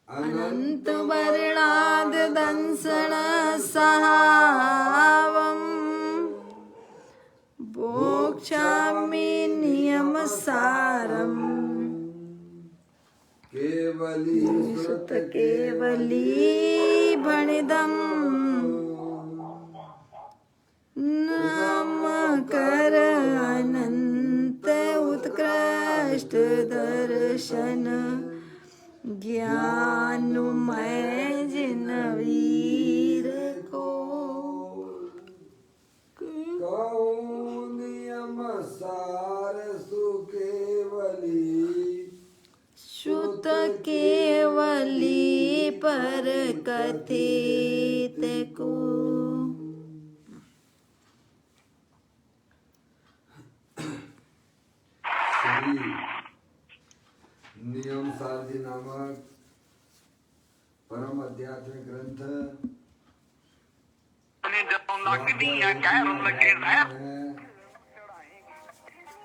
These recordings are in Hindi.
अनंत वर्णाद दंसन सहावम भोक्षामि नियम सारम केवली सुत केवली भणिदम नाम कर अनंत उत्कृष्ट दर्शन ज्ञानमय जिन वीर को नियम सार सुकेवली श्रुत केवली पर कथित को नियम सार जी नामक परम आध्यात्मिक ग्रंथ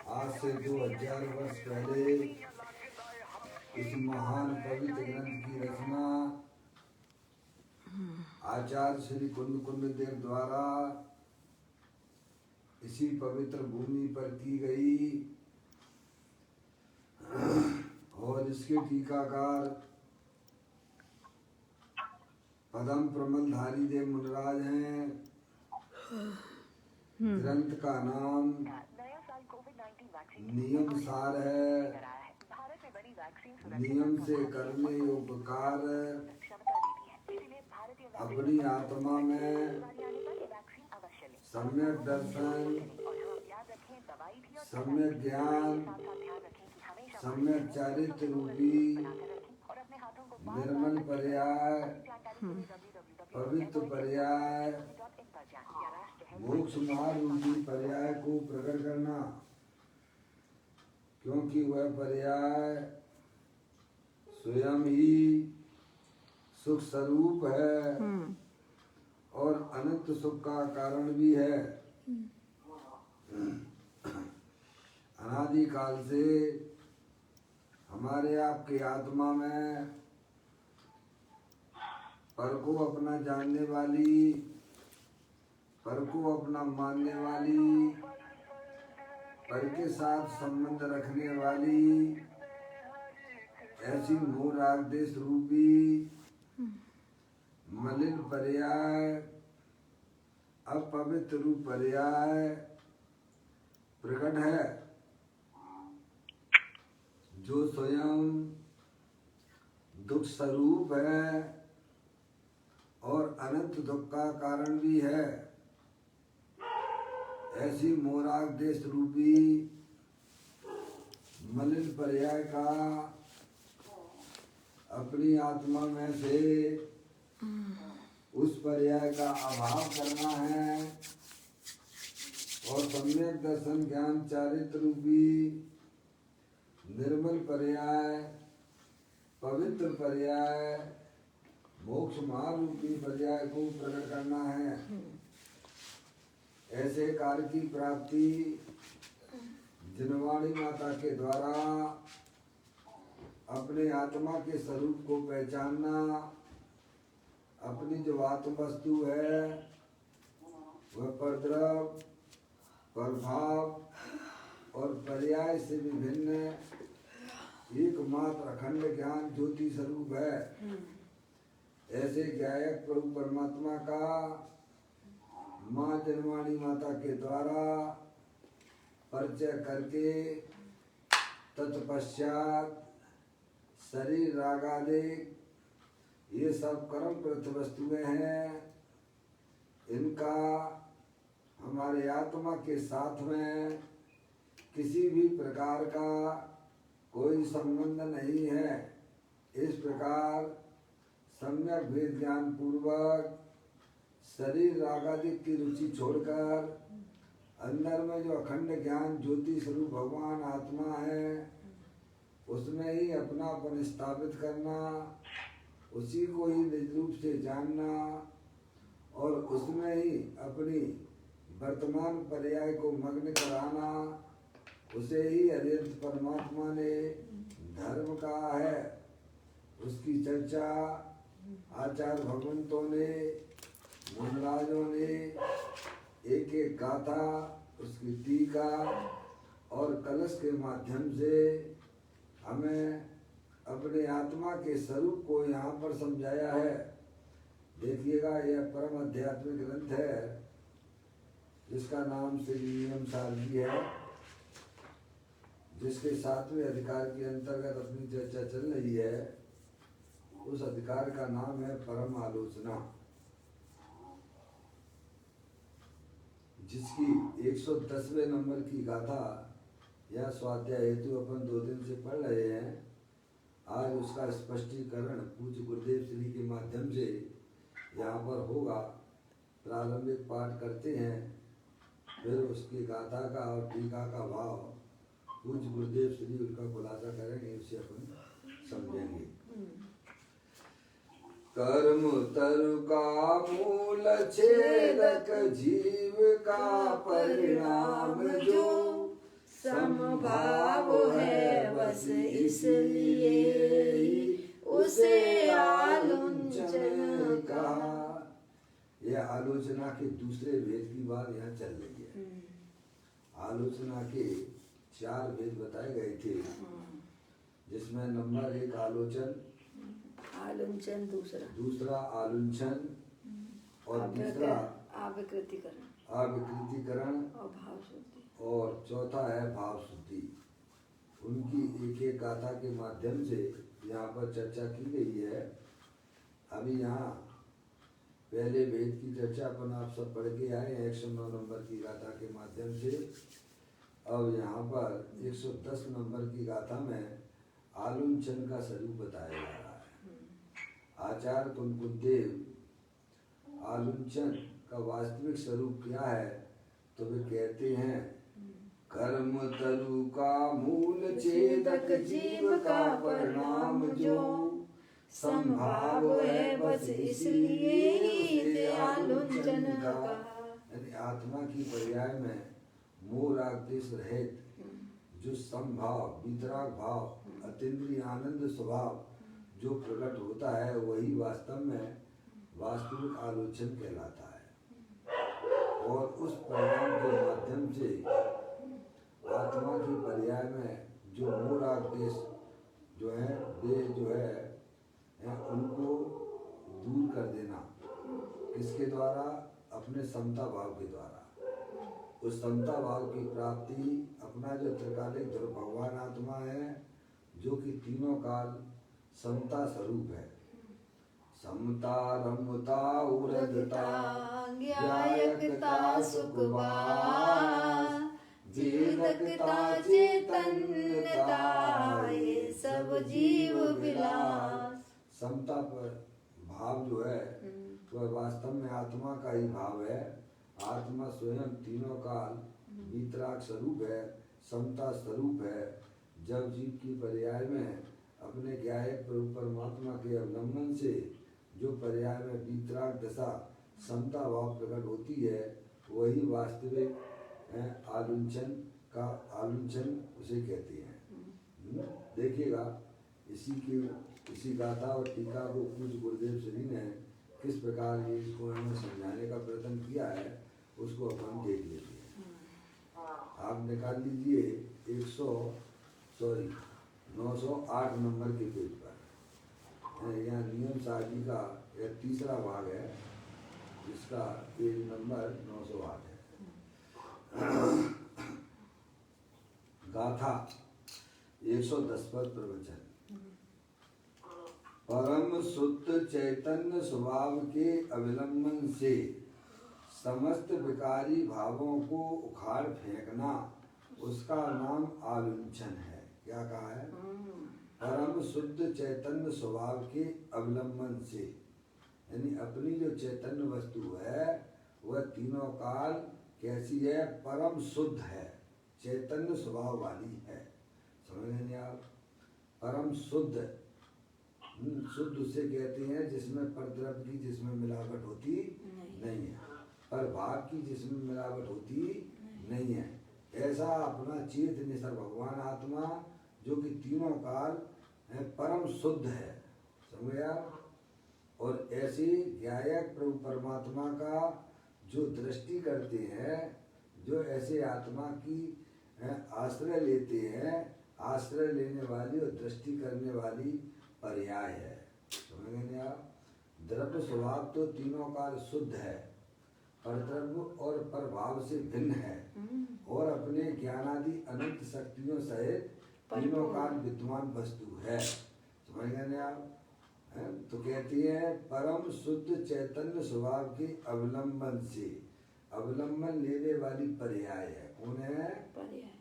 आज से 2000 वर्ष पहले इस महान पवित्र ग्रंथ की रचना आचार्य श्री कुंद देव द्वारा इसी पवित्र भूमि पर की गई और इसके टीकाकार पदम प्रमलधारी देव मुनराज हैं। ग्रंथ का नाम नियम सार है। नियम से करने उपकार अपनी आत्मा में सम्यक दर्शन, सम्यक ज्ञान, सम्यक चारित्र रूपी निर्मल पर्याय, पवित्र पर्याय, मोक्ष मार्ग रूपी पर्याय को प्रकट करना, क्योंकि वह पर्याय स्वयं ही सुख स्वरूप है और अनंत सुख का कारण भी है। अनादि काल से हमारे आपके आत्मा में पर को अपना जानने वाली, पर को अपना मानने वाली, पर के साथ संबंध रखने वाली ऐसी मोह राग देश रूपी मलिन पर्याय, अपवित्र रूप पर्याय प्रकट है, जो स्वयं दुख स्वरूप है और अनंत दुख का कारण भी है। ऐसी मोराग देश रूपी मलिन पर्याय का अपनी आत्मा में से उस पर्याय का अभाव करना है और सम्यक दर्शन ज्ञान चारित्र रूपी निर्मल पर्याय, पवित्र पर्याय, मोक्ष मार्ग रूपी पर्याय को प्रकट करना है। ऐसे कार्य की प्राप्ति जिनवाणी माता के द्वारा अपने आत्मा के स्वरूप को पहचानना, अपनी जो आत्म वस्तु है वह परद्रव, प्रभाव और पर्याय से विभिन्न एकमात्र अखंड ज्ञान ज्योति स्वरूप है। ऐसे ज्ञायक प्रभु परमात्मा का माँ जनवाणी माता के द्वारा परिचय करके तत्पश्चात शरीर रागादिक ये सब कर्मकृत वस्तुएं हैं, इनका हमारे आत्मा के साथ में किसी भी प्रकार का कोई संबंध नहीं है। इस प्रकार सम्यक वेद ज्ञान पूर्वक शरीर रागादिक की रुचि छोड़कर अंदर में जो अखंड ज्ञान ज्योति स्वरूप भगवान आत्मा है उसमें ही अपनापन स्थापित करना, उसी को ही निज रूप से जानना और उसमें ही अपनी वर्तमान पर्याय को मग्न कराना, उसे ही अरिहंत परमात्मा ने धर्म कहा है। उसकी चर्चा आचार्य भगवंतों ने, मुनिराजों ने एक एक गाथा, उसकी टीका और कलश के माध्यम से हमें अपने आत्मा के स्वरूप को यहाँ पर समझाया है। देखिएगा, यह परम आध्यात्मिक ग्रंथ है जिसका नाम श्री नियम सारणी है, जिसके 7वें अधिकार के अंतर्गत अपनी चर्चा चल रही है। उस अधिकार का नाम है परम आलोचना, जिसकी 110वें नंबर की गाथा या स्वाध्याय हेतु अपन 2 दिन से पढ़ रहे हैं। आज उसका स्पष्टीकरण पूज्य गुरुदेव श्री के माध्यम से यहाँ पर होगा। प्रारंभिक पाठ करते हैं, फिर उसकी गाथा का और टीका का भाव पूज्य गुरुदेव श्री उनका खुलासा करेंगे, उसे अपन समझेंगे। कर्म तरु का मूल छेदक, जीव का परिणाम जो समभाव है बस इसलिए उसे आलोचन कहा। यह आलोचना के दूसरे भेद की बात यहाँ चल रही है। आलोचना के 4 भेद बताए गए थे, जिसमें नंबर 1 आलोचन, आलुंचन दूसरा आलुंचन और तीसरा आविकृतिकरण और चौथा है भाव शुद्धि। उनकी एक एक गाथा के माध्यम से यहाँ पर चर्चा की गई है। अभी यहाँ पहले भेद की चर्चा अपन आप सब पढ़ के आए हैं 109 नंबर की गाथा के माध्यम से। अब यहाँ पर 110 नंबर की गाथा में आलुंचन का स्वरूप बताया जा रहा है। आचार्य कुंकुदेव आलुंचन का वास्तविक स्वरूप क्या है, तो वे कहते हैं कर्म तरु का मूल छेदक, जीव का परिणाम जो संभाव है बस इसलिए इसे आलुंचन का। यानी आत्मा की पर्याय में मोह राग द्वेष रहित जो संभाव, वितराग भाव, अतीन्द्रिय आनंद स्वभाव जो प्रकट होता है, वही वास्तव में वास्तविक आलोचन कहलाता है। और उस परिणाम के माध्यम से आत्मा की पर्याय में जो मोह राग द्वेष जो है, देह जो है उनको दूर कर देना, किसके द्वारा? अपने समता भाव के द्वारा। उस समता भाव की प्राप्ति अपना जो त्रिकालिक ध्रुव भगवान आत्मा है, जो कि तीनों काल समता स्वरूप है। समता रमता उरदता ज्ञायकता सुखवा वेदकता चेतनता ये सब जीव विलास। समता पर भाव जो है वह वास्तव में आत्मा का ही भाव है। आत्मा स्वयं तीनों काल वितराग स्वरूप है, समता स्वरूप है। जब जीव की पर्याय में अपने ज्ञायक परमात्मा के अवलंबन से जो पर्याय में वितराग दशा समता भाव प्रकट होती है, वही वास्तविक आलुंचन का आलुंचन उसे कहते हैं। देखिएगा, इसी गाथा और टीका को पूज्य गुरुदेव श्री ने किस प्रकार ये इसको हमें समझाने का प्रयत्न किया है, उसको अपन देख लेते हैं। आप निकाल लीजिए 908 नंबर के पेज पर। यहाँ नियम सारणी का यह तीसरा भाग है, जिसका पेज नंबर 908 है। गाथा 110 पर प्रवचन। परम शुद्ध चैतन्य स्वभाव के अवलंबन से समस्त विकारी भावों को उखाड़ फेंकना, उसका नाम आलुंचन है। क्या कहा है? परम शुद्ध चैतन्य स्वभाव के अवलंबन से, यानी अपनी जो चैतन्य वस्तु है वह तीनों काल कैसी है? परम शुद्ध है, चैतन्य स्वभाव वाली है। समझ लेंगे आप? परम शुद्ध, शुद्ध उसे कहते हैं जिसमें परद्रव्य की जिसमें मिलावट होती नहीं है, पर भाव की जिसमें मिलावट होती नहीं है। ऐसा अपना चेत निसर भगवान आत्मा जो कि तीनों काल परम शुद्ध है, समझ गया। और ऐसे ज्ञायक प्रभु परमात्मा का जो दृष्टि करते हैं, जो ऐसे आत्मा की आश्रय लेते हैं, आश्रय लेने वाली और दृष्टि करने वाली पर्याय है, समझ गए आप। द्रव्य स्वभाव तो तीनों काल शुद्ध है, पर द्रव्य और प्रभाव से भिन्न है और अपने ज्ञानादि अनंत शक्तियों सहित तीनों काल विद्वान वस्तु है, समझ गए आप। तो कहती है परम शुद्ध चैतन्य स्वभाव के अवलंबन से, अवलंबन लेने वाली पर्याय है। कौन है? पर्याय।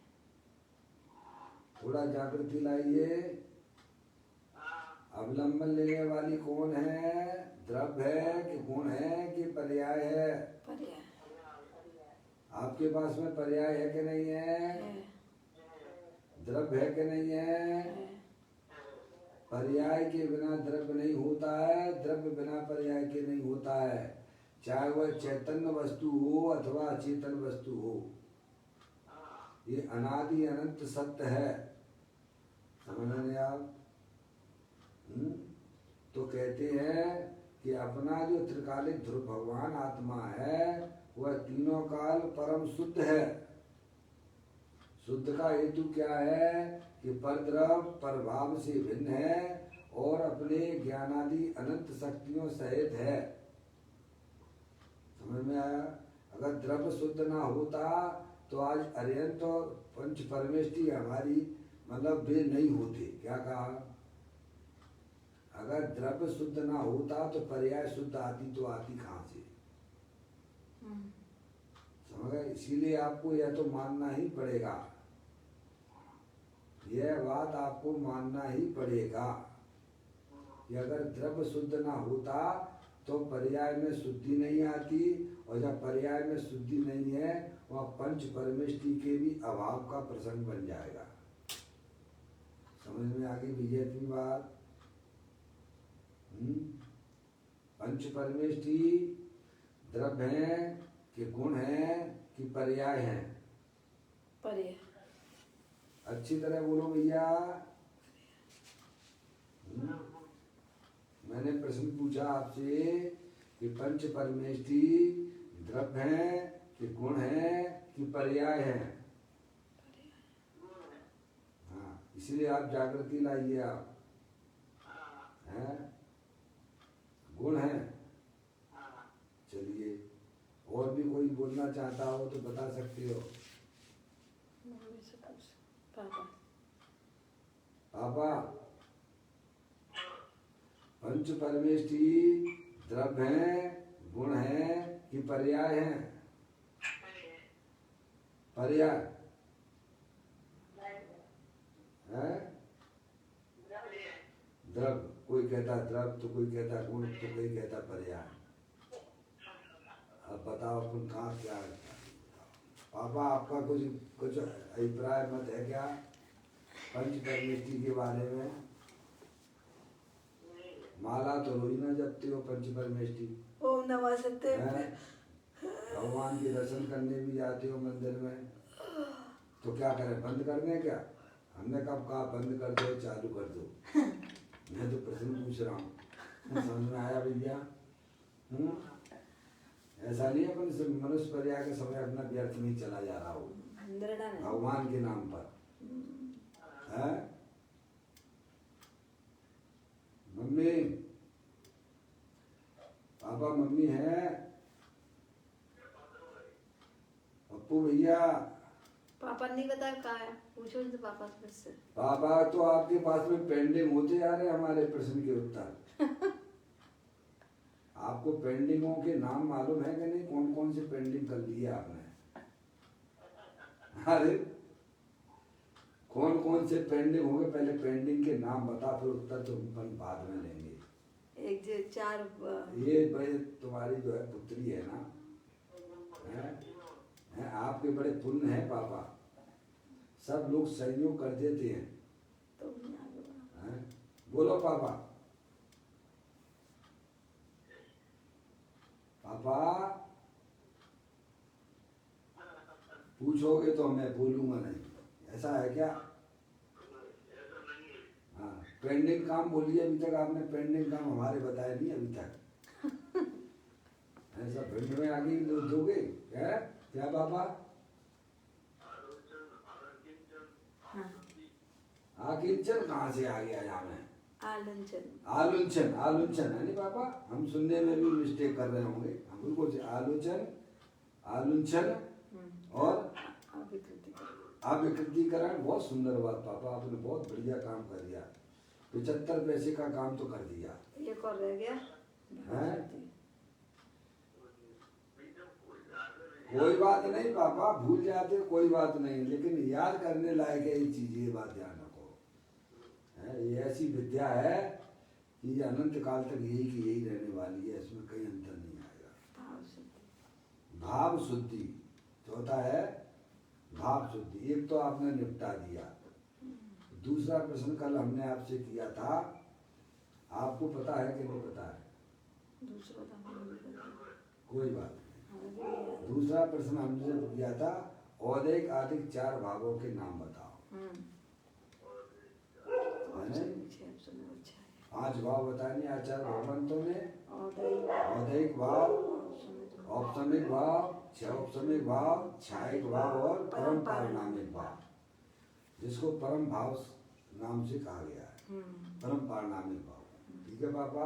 थोड़ा जागृति लाइए। अवलंबन लेने वाली कौन है? द्रव्य है कि गुण है कि पर्याय है? पर्याय। आपके पास में पर्याय है कि नहीं है? द्रव्य है कि नहीं है? पर्याय के बिना द्रव्य नहीं होता है, द्रव्य बिना पर्याय के नहीं होता है, चाहे वह चैतन्य वस्तु हो अथवा अचेतन वस्तु हो। ये अनादि अनंत सत्य है, समझ रहे आप। तो कहते हैं कि अपना जो त्रिकालिक ध्रुव भगवान आत्मा है वह तीनों काल परम शुद्ध है। शुद्ध का हेतु क्या है कि परद्रव्य प्रभाव से भिन्न है और अपने ज्ञानादि अनंत शक्तियों सहित है, समझ में आया। अगर द्रव्य शुद्ध ना होता तो आज अर्यंत और पंच परमेष्टि हमारी मतलब वे नहीं होते। क्या कहा? अगर द्रव्य शुद्ध ना होता तो पर्याय शुद्ध आती तो आती कहाँ से, समझ गए। इसीलिए आपको यह तो मानना ही पड़ेगा, यह बात आपको मानना ही पड़ेगा कि अगर द्रव्य शुद्ध ना होता तो पर्याय में शुद्धि नहीं आती, और जब पर्याय में शुद्धि नहीं है वह पंच परमेष्टि के भी अभाव का प्रसंग बन जाएगा। समझ में आगे भैया इतनी बात। पंच परमेष्टि द्रव्य है कि गुण है कि पर्याय है? पर्याय। अच्छी तरह बोलो भैया। मैंने प्रश्न पूछा आपसे कि पंच परमेष्टि द्रव्य है कि गुण है कि पर्याय है? हाँ, इसलिए आप जागृति लाइए। आप हैं गुण है। चलिए, और भी कोई बोलना चाहता हो तो बता सकते हो। पापा, पंच परमेष्टि द्रव्य है, गुण है कि पर्याय है? पर्याय है। द्रव्य, कोई कहता द्रव्य तो कोई कहता गुण तो कोई कहता पर्याय। अब बताओ तुम कहाँ क्या है? पापा आपका कुछ अभिप्राय मत है क्या पंच परमेष्टि के बारे में? माला तो रोज ना जपते हो पंच परमेष्टि। ओम नमः सत्य। भगवान के दर्शन करने भी जाते हो मंदिर में, तो क्या करें, बंद कर दें क्या? हमने कब कहा बंद कर दो चालू कर दो? मैं तो प्रश्न पूछ रहा हूँ, समझ में आया भैया? ऐसा नहीं अपन मनुष्य पर्याय का समय अपना व्यर्थ नहीं चला जा रहा हो भगवान के नाम पर, है? मम्मी, पापा मम्मी है? पप्पू भैया? पापा नहीं बता कहाँ है, पूछो इनसे पापा से। पापा तो आपके पास में पेंडिंग होते जा रहे हमारे प्रश्न के उत्तर। आपको पेंडिंगों के नाम मालूम है कि नहीं? कौन कौन से पेंडिंग कर लिए आपने? अरे कौन कौन से पेंडिंग होंगे, पहले पेंडिंग के नाम बता, फिर उत्तर तो हम बाद में लेंगे। एक जो 4 ये बड़े तुम्हारी जो है पुत्री है ना, है आपके बड़े पुण्य है पापा, सब लोग सहयोग कर देते हैं। तो बोलो पापा। पापा पूछोगे तो मैं बोलूंगा नहीं, ऐसा है क्या? हाँ, पेंडिंग काम बोलिए। अभी तक आपने पेंडिंग काम हमारे बताया नहीं अभी तक। ऐसा भिंड में आगे दोगे क्या? क्या पापा? आकिंचन कहाँ से आ गया यहाँ में? आलंचन। आलुंचन, आलुंचन है नहीं पापा? हम सुनने में भी मिस्टेक कर रहे होंगे। हम बिल्कुल से आलोचन, आलुंचन और अविकृतिकरण। बहुत सुंदर बात पापा, आपने बहुत बढ़िया काम कर दिया। 75 पैसे का काम तो कर दिया। एक और रह गया है? कोई बात नहीं पापा, भूल जाते कोई बात नहीं, लेकिन याद करने लायक है ये चीज। ये बात ध्यान रखो, ये ऐसी विद्या है कि ये अनंत काल तक यही की यही रहने वाली है, इसमें कहीं अंतर नहीं आएगा। भाव शुद्धि चौथा है, भाव शुद्धि। एक तो आपने निपटा दिया। दूसरा प्रश्न कल हमने आपसे किया था, आपको पता है कि नहीं पता है? दूसरा कोई बात नहीं। दूसरा प्रश्न हमने किया था, औदैक आदिक 4 भावों के नाम बताओ। 5 भाव बताने आचार्य भगवंतों ने। औदैक भाव, औपसमिक भाव, औपसमिक भाव, छायक भाव और परम पारिणामिक भाव, जिसको परम भाव नाम से कहा गया है, परम पारिणामिक भाव। ठीक है पापा?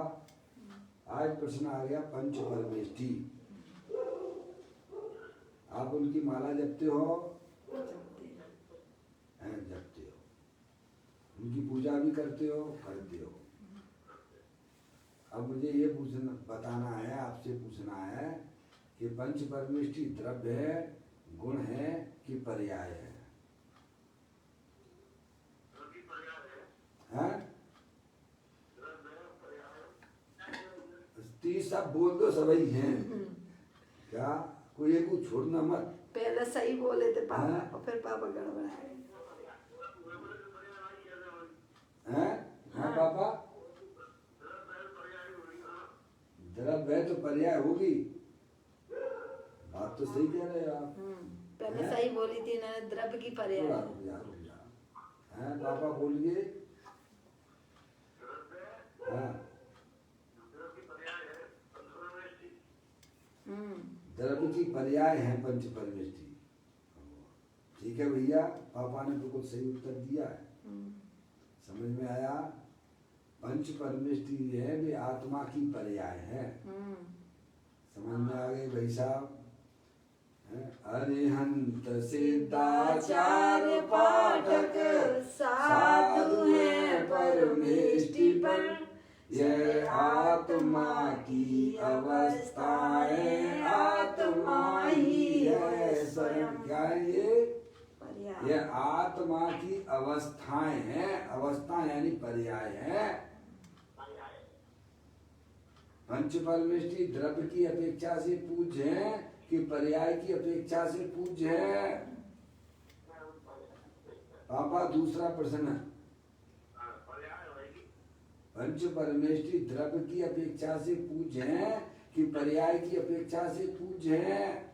आज प्रश्न आ गया पंच परमेष्ठी। आप उनकी माला जपते हो? जपते हो। उनकी पूजा भी करते हो? करते हो। अब मुझे ये पूछना, बताना है, आपसे पूछना है कि पंच परमेष्ठी द्रव्य है, गुण है कि पर्याय है? हैं? सब बोल दो, सभी हैं क्या? कोई एक को छोड़ना मत। पहले सही बोले थे पापा और फिर पापा गड़बड़ाए। हैं? हाँ पापा, द्रव्य है तो पर्याय होगी। बात तो सही कह रहे हो आप। पहले सही बोली थी ना, द्रव्य की पर्याय। हैं पापा बोलिए। हाँ, द्रव्य की पर्याय है पंच परमेष्ठी। ठीक है भैया, पापा ने बिल्कुल सही उत्तर दिया है। समझ में आया? पंच परमेष्ठी है वे आत्मा की पर्याय है। समझ में आ गई भाई साहब? अरिहंत सिद्धाचार्य पाठक साधु है परमेष्टिपन, यह आत्मा की अवस्थाएं आत्मा ही है स्वयं। क्या है ये आत्मा की अवस्थाएं हैं। अवस्था यानी पर्याय है। पंच परमेष्ठी द्रव्य की अपेक्षा से पूज्य है कि पर्याय की अपेक्षा से पूज्य है? पापा दूसरा प्रश्न, पंच परमेष्ठी द्रव्य की अपेक्षा से पूज्य है कि पर्याय की अपेक्षा से पूज्य है?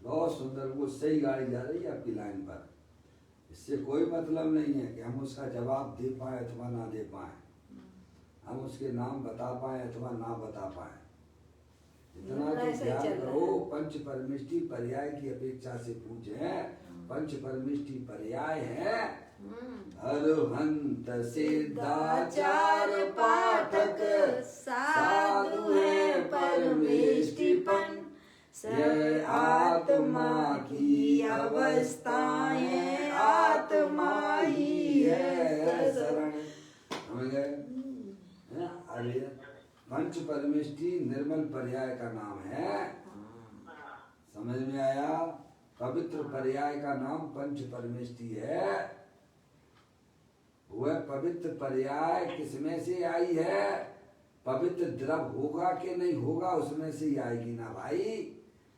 बहुत सुंदर, वो सही गाड़ी जा रही है आपकी लाइन पर। इससे कोई मतलब नहीं है कि हम उसका जवाब दे पाए अथवा ना दे पाए, हम उसके नाम बता पाए अथवा ना बता पाए। इतना तो ध्यान करो, पंच परमेष्ठी पर्याय की अपेक्षा से पूज्य है। पंच परमेष्ठी पर्याय है। अरहंत सिद्धाचार्य पाठक साधु है परमेष्टिपन, यह आत्मा की अवस्थाएं आत्मा ही है शरण। समझ गए? अरे पंच परमेष्ठी निर्मल पर्याय का नाम है। समझ में आया? पवित्र पर्याय का नाम पंच परमेष्ठी है। वह पवित्र पर्याय किसमें से आई है? पवित्र द्रव्य होगा कि नहीं होगा, उसमें से ही आएगी ना भाई।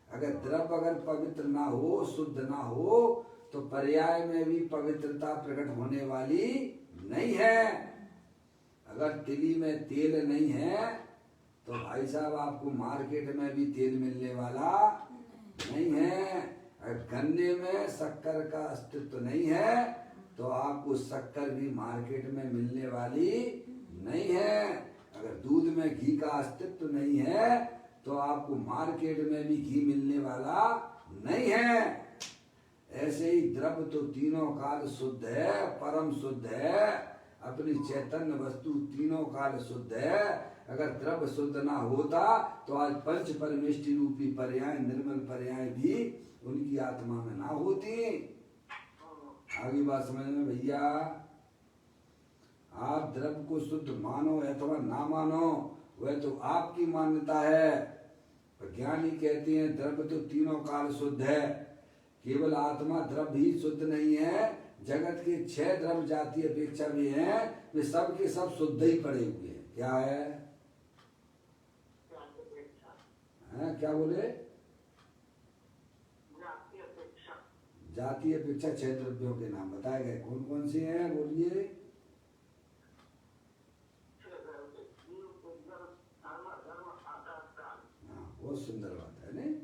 अगर द्रव्य अगर पवित्र ना हो, शुद्ध ना हो, तो पर्याय में भी पवित्रता प्रकट होने वाली नहीं है। अगर तिली में तेल नहीं है तो भाई साहब आपको मार्केट में भी तेल मिलने वाला नहीं है। अगर गन्ने में शक्कर का अस्तित्व नहीं है तो आपको शक्कर भी मार्केट में मिलने वाली नहीं है। अगर दूध में घी का अस्तित्व नहीं है तो आपको मार्केट में भी घी मिलने वाला नहीं है। ऐसे ही द्रव्य तो तीनों काल शुद्ध है, परम शुद्ध है। अपनी चैतन्य वस्तु तीनों काल शुद्ध है। अगर द्रव्य शुद्ध ना होता तो आज पंच परमेष्टि रूपी पर्याय, निर्मल पर्याय भी उनकी आत्मा में ना होती। आगे बात समझ में भैया। आप द्रव्य को शुद्ध मानो अथवा ना मानो वह तो आपकी मान्यता है, पर ज्ञानी कहते हैं द्रव्य तो तीनों काल शुद्ध है। केवल आत्मा द्रव्य ही शुद्ध नहीं है, जगत के 6 द्रव्य जाति अपेक्षा भी हैं, वे सब के सब शुद्ध ही पड़े हुए हैं। क्या है? क्या बोले? जाति अपेक्षा 6 द्रव्यों के नाम बताए गए। कौन कौन से हैं बोलिए? बहुत सुंदर बात है नहीं?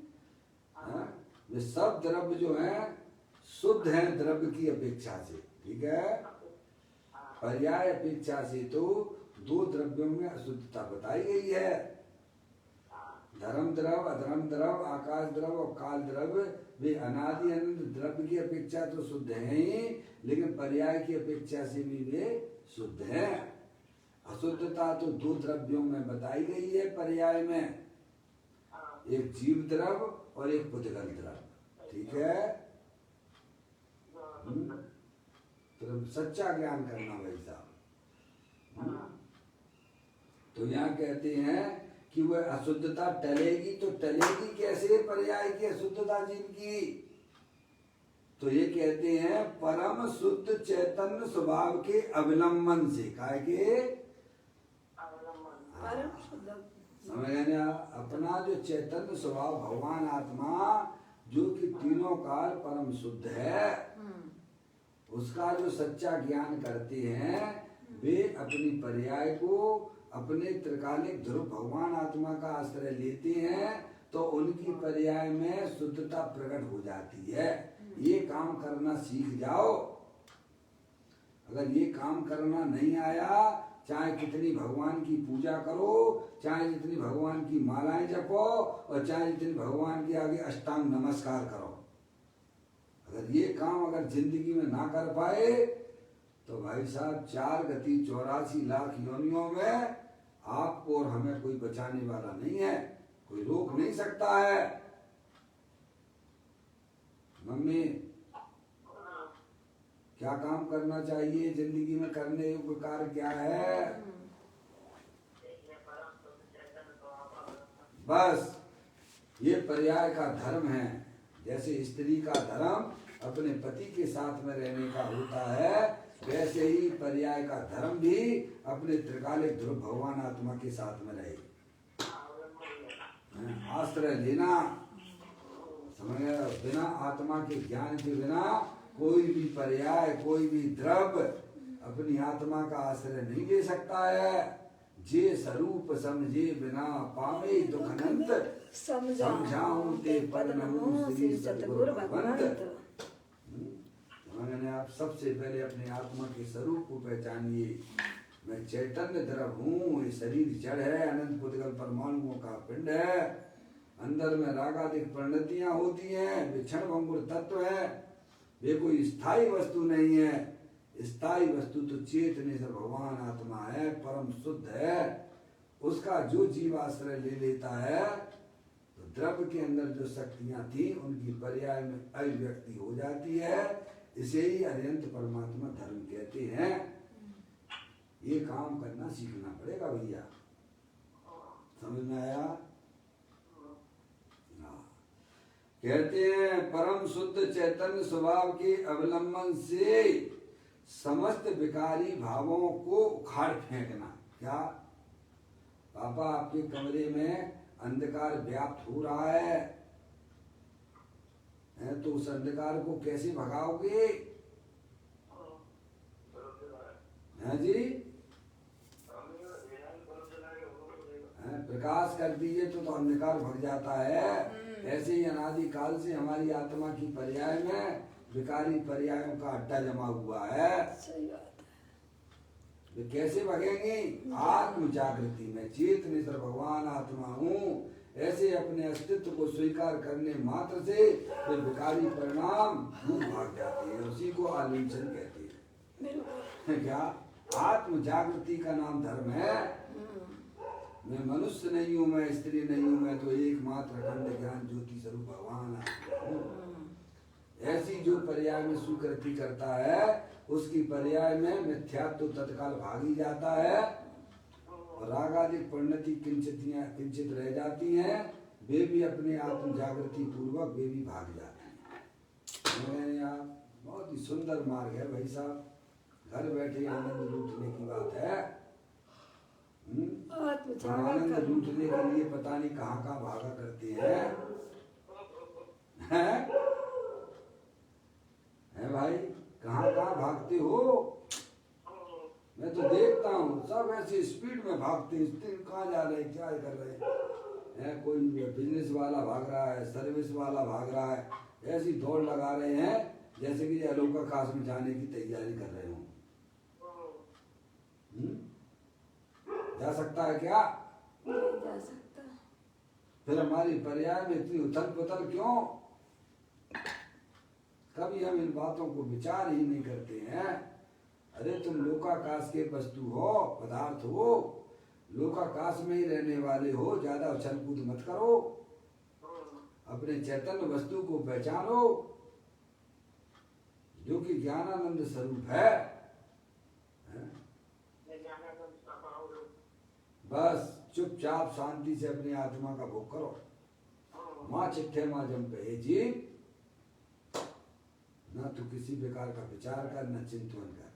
वे सब द्रव्य जो हैं शुद्ध हैं द्रव्य की अपेक्षा से, ठीक है। पर्याय अपेक्षा से तो 2 द्रव्यों में अशुद्धता बताई गई है। धर्म द्रव्य, अधर्म द्रव्य, आकाश द्रव्य और काल द्रव्य वे अनादि अनंत द्रव्य की अपेक्षा तो शुद्ध हैं ही, लेकिन पर्याय की अपेक्षा से भी वे शुद्ध हैं। अशुद्धता तो 2 द्रव्यों में बताई गई है पर्याय में, एक जीव द्रव्य और एक पुद्गल द्रव्य, ठीक है। तो सच्चा ज्ञान करना भाई साहब। तो यहाँ कहते हैं कि वह अशुद्धता टलेगी, तो टलेगी कैसे पर्याय की अशुद्धता जीव की? तो ये कहते हैं परम शुद्ध चैतन्य स्वभाव के अवलंबन से। काय के? परम शुद्ध। समझ गए ना? अपना जो चैतन्य स्वभाव भगवान आत्मा जो कि तीनों काल परम शुद्ध है, उसका जो सच्चा ज्ञान करते हैं वे अपनी पर्याय को अपने त्रिकालिक ध्रुव भगवान आत्मा का आश्रय लेते हैं, तो उनकी पर्याय में शुद्धता प्रकट हो जाती है। ये काम करना सीख जाओ। अगर ये काम करना नहीं आया, चाहे कितनी भगवान की पूजा करो, चाहे जितनी भगवान की मालाएं जपो और चाहे जितनी भगवान के आगे अष्टांग नमस्कार करो, अगर ये काम अगर जिंदगी में ना कर पाए तो भाई साहब 4 गति 84 लाख योनियों में आपको और हमें कोई बचाने वाला नहीं है, कोई रोक नहीं सकता है। मम्मी क्या काम करना चाहिए जिंदगी में? करने योग्य कार्य क्या है? बस ये पर्याय का धर्म है। जैसे स्त्री का धर्म अपने पति के साथ में रहने का होता है, वैसे ही पर्याय का धर्म भी अपने त्रिकालिक ध्रुव भगवान आत्मा के साथ में रहे। आश्रय लेना, समझ गए? बिना आत्मा के ज्ञान के बिना कोई भी पर्याय, कोई भी द्रव्य अपनी आत्मा का आश्रय नहीं ले सकता है। जे स्वरूप समझे बिना पावे दुख अनंत, समझाऊं ते पद नमो श्री सतगुरु भगवंत। मैंने आप सबसे पहले अपने आत्मा के स्वरूप को पहचानिए। मैं चैतन्य द्रव्य हूँ, ये शरीर जड़ है, अनंत पुद्गल परमाणुओं का पिंड है। अंदर में रागादिक परिणतियां होती हैं, वे क्षण भंगुर तत्व है, वे कोई स्थायी वस्तु नहीं है। स्थायी वस्तु तो चेतने से भगवान आत्मा है, परम शुद्ध है। उसका जो जीव आश्रय ले लेता है तो द्रव्य के अंदर जो शक्तियां थी उनकी पर्याय में अभिव्यक्ति हो जाती है। इसे ही अनंत परमात्मा धर्म कहते हैं। ये काम करना सीखना पड़ेगा भैया, समझ में आया? कहते हैं परम शुद्ध चैतन्य स्वभाव के अवलंबन से समस्त विकारी भावों को उखाड़ फेंकना। क्या पापा आपके कमरे में अंधकार व्याप्त हो रहा है, तो उस अंधकार को कैसे भगाओगे? है जी, प्रकाश कर दीजिए तो अंधकार भग जाता है। ऐसे ही अनादि काल से हमारी आत्मा की पर्याय में विकारी पर्यायों का अड्डा जमा हुआ है। सही बात वे कैसे भगेंगे? आत्म जागृति में चेत निश्चर भगवान आत्मा हूँ ऐसे अपने अस्तित्व को स्वीकार करने मात्र से वे विकारी परिणाम दूर भाग जाते हैं। उसी को आलिंगन कहते हैं। बिल्कुल। क्या आत्म जागृति का नाम धर्म है। मैं मनुष्य नहीं हूँ, मैं स्त्री नहीं हूँ, मैं तो एकमात्र अखंड ज्ञान ज्योति स्वरूप भगवान हूँ। ऐसी जो पर्याय में स्वीकृति करता है उसकी पर्याय में मिथ्यात्व तो तत्काल भाग ही जाता है और रागादिक परिणति किंचित रह जाती हैं। वे भी अपने आत्म जागृति पूर्वक वे भी भाग जाती हैं। यार बहुत ही सुंदर मार्ग है भाई साहब। घर बैठे आनंद लूटने की बात है। आनंद लूटने के लिए पता नहीं कहाँ कहाँ भागा करते हैं। है भाई कहाँ कहाँ भागते हो? मैं तो देखता हूँ सब ऐसे स्पीड में भागते हैं। कहाँ जा रहे हैं, क्या कर रहे हैं? कोई बिजनेस वाला भाग रहा है, सर्विस वाला भाग रहा है, ऐसी दौड़ लगा रहे हैं जैसे कि अलौकिक में जाने की तैयारी कर रहे हो। जा सकता है क्या? नहीं जा सकता। फिर हमारी पर्याय में इतनी उथल पुथल क्यों? कभी हम इन बातों को विचार ही नहीं करते हैं। अरे तुम लोकाकाश के वस्तु हो, पदार्थ हो, लोकाकाश में ही रहने वाले हो। ज्यादा उछल कूद मत करो, अपने चैतन्य वस्तु को पहचानो जो कि ज्ञानानंद स्वरूप है। बस चुपचाप शांति से अपनी आत्मा का भोग करो। माँ चिट्ठे माँ जंपे जी, न तो किसी प्रकार का विचार कर न चिंतन कर।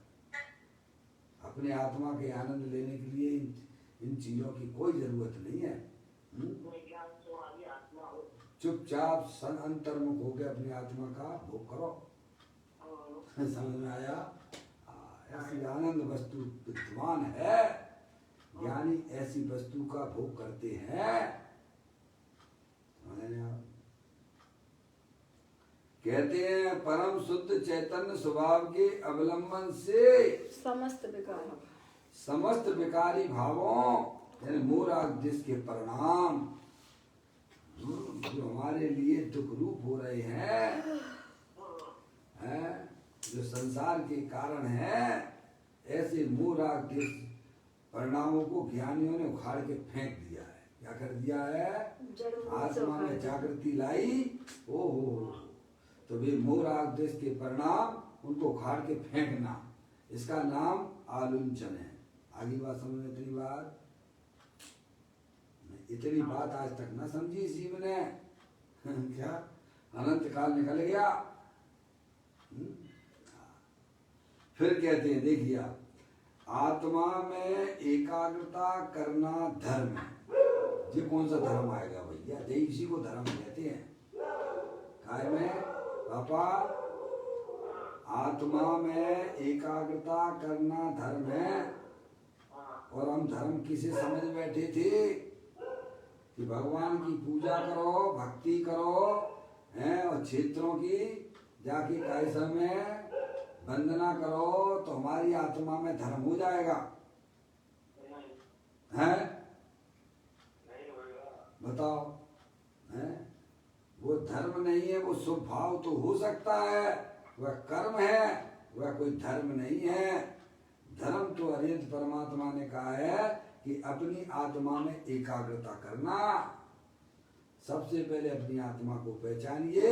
अपने आत्मा के आनंद लेने के लिए इन चीजों की कोई जरूरत नहीं है। चुपचाप अंतर्मुख होकर अपनी आत्मा का भोग करो। समझ में आया? ऐसी आनंद वस्तु विद्वान है, ज्ञानी ऐसी वस्तु का भोग करते हैं। कहते हैं परम शुद्ध चैतन्य स्वभाव के अवलंबन से समस्त विकारी भावों यानी मोरादेश के परिणाम जो हमारे लिए दुख रूप हो रहे हैं, जो संसार के कारण हैं, ऐसे मोरादेश परिणामों को ज्ञानियों ने उखाड़ के फेंक दिया है। क्या कर दिया है? आत्मा में जागृति लाई। ओहो, तो वे मोरादेश के परिणाम उनको उखाड़ के फेंकना, इसका नाम आलुंचन है। आगे बात समझ में? इतनी बात आज तक ना समझी जीव ने। क्या अनंत काल निकल गया। फिर कहते हैं देखिए आप, आत्मा में एकाग्रता करना धर्म है। ये कौन सा धर्म आएगा भैया? यही इसी को धर्म कहते हैं। काय में पापा आत्मा में एकाग्रता करना धर्म है। और हम धर्म किसे समझ बैठे थे कि भगवान की पूजा करो, भक्ति करो, हैं, और क्षेत्रों की जाके कैसा में वंदना करो तो हमारी आत्मा में धर्म हो जाएगा। हैं? बताओ। हैं? वो धर्म नहीं है, वो शुभ भाव तो हो सकता है, वह कर्म है, वह कोई धर्म नहीं है। धर्म तो अरिहंत परमात्मा ने कहा है कि अपनी आत्मा में एकाग्रता करना। सबसे पहले अपनी आत्मा को पहचानिए,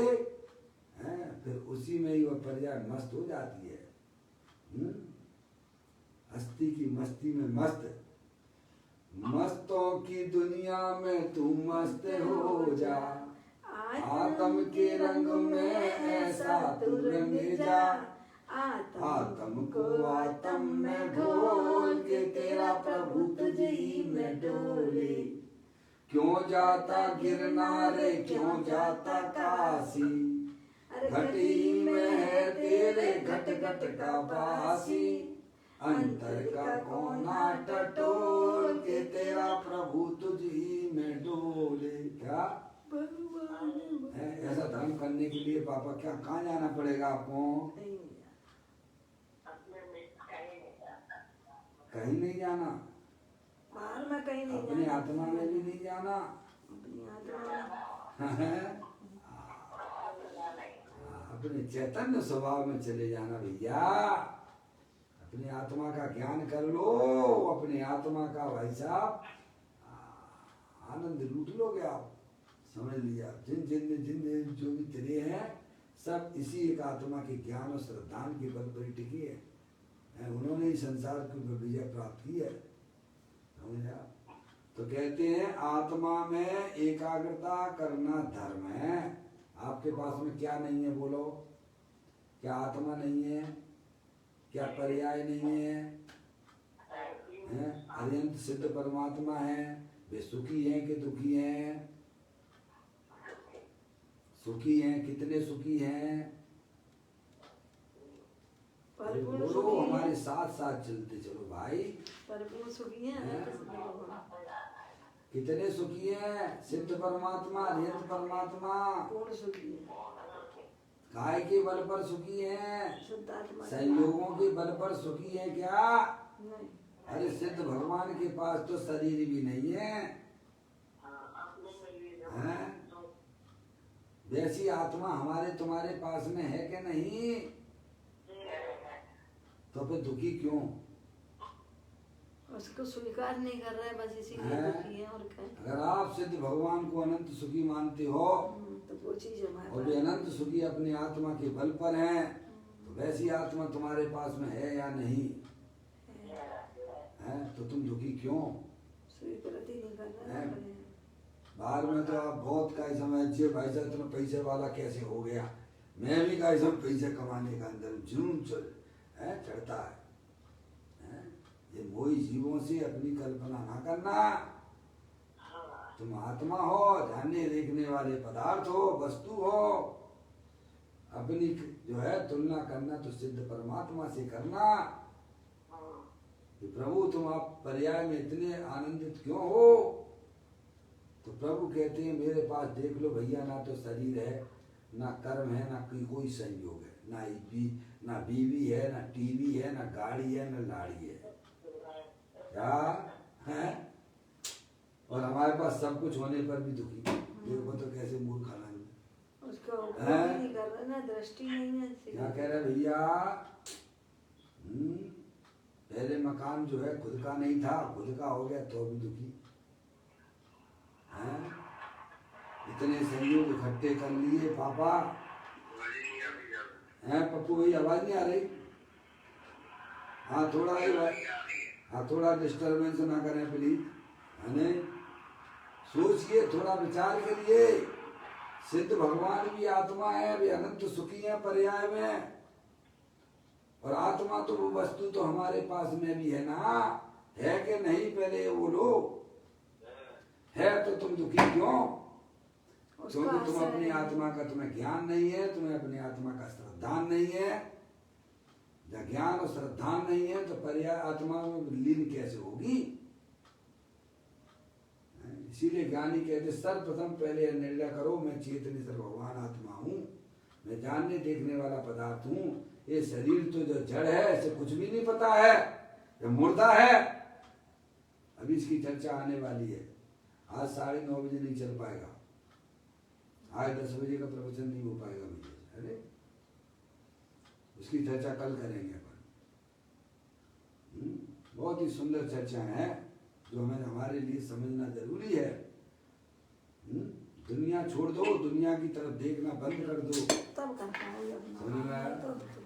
फिर उसी में ही वह पर्याय मस्त हो जाती है। हस्ती की मस्ती में मस्त, मस्तों की दुनिया में तू मस्त हो जा, आत्म के रंग में ऐसा तू रंग जा, आत्म को आत्म में घोल के तेरा प्रभु तुझ ही में डोले। क्यों जाता गिरनारे, क्यों जाता काशी, घटी में है तेरे घट घट का बासी, अंतर का कोना टटोल के तेरा प्रभु तुझ ही में डोले। क्या ऐसा धर्म करने के लिए पापा क्या कहाँ जाना पड़ेगा आपको? कहीं नहीं जाना, बाहर में कहीं नहीं अपनी जाना। आत्मा में भी नहीं जाना। अपनी आत्मा अपने चैतन्य स्वभाव में चले जाना भैया। अपनी आत्मा का ज्ञान कर लो, अपनी आत्मा का भाई साहब आनंद लूट लोगे आप। समझ लिया, जिन जिन जिन जो भी चले हैं सब इसी एक आत्मा के ज्ञान और श्रद्धान के बल पर टिके हैं। उन्होंने ही संसार की विजय प्राप्त की है। समझा? तो कहते हैं आत्मा में एकाग्रता करना धर्म है। आपके पास में क्या नहीं है बोलो? क्या आत्मा नहीं है? क्या पर्याय नहीं है? अत्यंत सिद्ध परमात्मा है। वे सुखी हैं कि दुखी हैं? सुखी हैं, कितने सुखी हैं? बोलो, हमारे साथ साथ चलते चलो भाई। परिपूर्ण सुखी है। कितने सुखी हैं? सिद्ध परमात्मा, नियत परमात्मा पूर्ण सुखी है। काय के बल पर सुखी हैं? शुद्धात्मा संयोगों के बल पर सुखी है क्या? नहीं। अरे सिद्ध भगवान के पास तो शरीर भी नहीं है, हैं? वैसी आत्मा हमारे तुम्हारे पास में है कि नहीं? तो फिर दुखी क्यों? उसको स्वीकार नहीं कर रहे, बस इसीलिए दुखी है। और क्या? अगर आप सिद्ध भगवान को अनंत सुखी मानते हो तो वो चीज हमारे और वे अनंत सुखी अपनी आत्मा के बल पर हैं, तो वैसी आत्मा तुम्हारे पास में है या नहीं है? तो तुम दुखी क्यों? स्वीकृत ही नहीं कर रहे हैं। बाहर में तो आप बहुत का समझिए भाई साहब तुम पैसे वाला कैसे हो गया, मैं भी का सब पैसे कमाने का अंदर जुनून चढ़ता है। ये मोही जीवों से अपनी कल्पना ना करना। तुम आत्मा हो, जानने देखने वाले पदार्थ हो, वस्तु हो। अपनी जो है तुलना करना तो सिद्ध परमात्मा से करना। प्रभु तुम आप पर्याय में इतने आनंदित क्यों हो? तो प्रभु कहते हैं मेरे पास देख लो भैया, ना तो शरीर है, ना कर्म है, ना कोई संयोग है, ना बीवी है, ना टीवी है, ना गाड़ी है, ना लाड़ी है। क्या है? और हमारे पास सब कुछ होने पर भी दुखी। देखो तो कैसे मूर्ख हालांकि उसका उपयोग नहीं कर रहे ना, दृष्टि नहीं है। क्या कह रहे भैया? पहले मकान जो है खुद का नहीं था, खुद का हो गया तो भी दुखी हैं? इतने सहयोग इकट्ठे कर लिए पापा हैं। पप्पू भाई आवाज नहीं आ रही? हाँ थोड़ा ही, हाँ थोड़ा डिस्टर्बेंस ना करें प्लीज। है सोचिए, थोड़ा विचार करिए। सिद्ध भगवान भी आत्मा है, वे अनंत सुखी है पर्याय में। और आत्मा तो वो वस्तु तो हमारे पास में भी है ना, है कि नहीं? पहले ये बोलो, है तो तुम दुखी क्यों? क्योंकि तुम अपनी आत्मा का तुम्हें ज्ञान नहीं है, तुम्हें अपनी आत्मा का श्रद्धान नहीं है। जब ज्ञान और श्रद्धान नहीं है तो पर्याय आत्मा में लीन कैसे होगी? इसीलिए ज्ञानी कहते सर्वप्रथम पहले निर्णय करो, मैं चेतनी सर्व भगवान आत्मा हूँ, मैं जानने देखने वाला पदार्थ हूँ। ये शरीर तो जो जड़ है, इसे कुछ भी नहीं पता है, ये मुर्दा है। अभी इसकी चर्चा आने वाली है। आज 9:30 बजे नहीं चल पाएगा, आज 10 बजे का प्रवचन नहीं हो पाएगा मुझे। अरे उसकी चर्चा कल करेंगे अपन। बहुत ही सुंदर चर्चा है जो हमें हमारे लिए समझना जरूरी है। दुनिया छोड़ दो, दुनिया की तरफ देखना बंद कर दो, तब कर पाओगे। समझ में आया?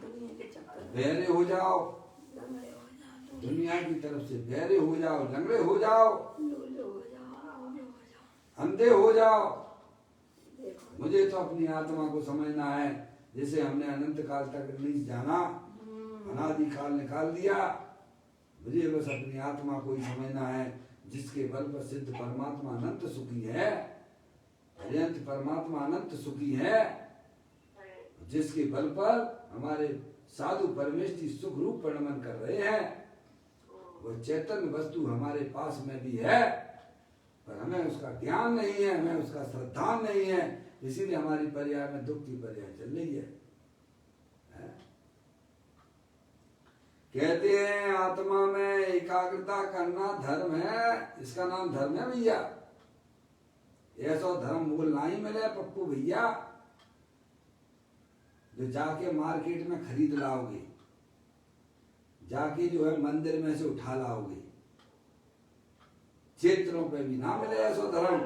दुनिया के चक्कर में बहरे हो जाओ, दुनिया की तरफ से बहरे हो जाओ, लंगड़े हो जाओ, अंधे हो जाओ। मुझे तो अपनी आत्मा को समझना है, जैसे हमने अनंत काल तक नहीं जाना, अनादि काल निकाल दिया। मुझे बस अपनी आत्मा को ही समझना है, जिसके बल पर सिद्ध परमात्मा अनंत सुखी है, अनंत परमात्मा अनंत सुखी है, जिसके बल पर हमारे साधु परमेष्ठी सुख रूप परिणमन कर रहे हैं। वह चैतन्य वस्तु हमारे पास में भी है, पर हमें उसका ज्ञान नहीं है, हमें उसका श्रद्धा नहीं है, इसीलिए हमारी पर्याय में दुख की पर्याय चल रही है। कहते हैं आत्मा में एकाग्रता करना धर्म है, इसका नाम धर्म है भैया। ऐसा धर्म मूल नहीं मिले पप्पू भैया जो जाके मार्केट में खरीद लाओगे, जाके जो है मंदिर में से उठा लाओगे, क्षेत्रों पे भी ना मिले ऐसा धर्म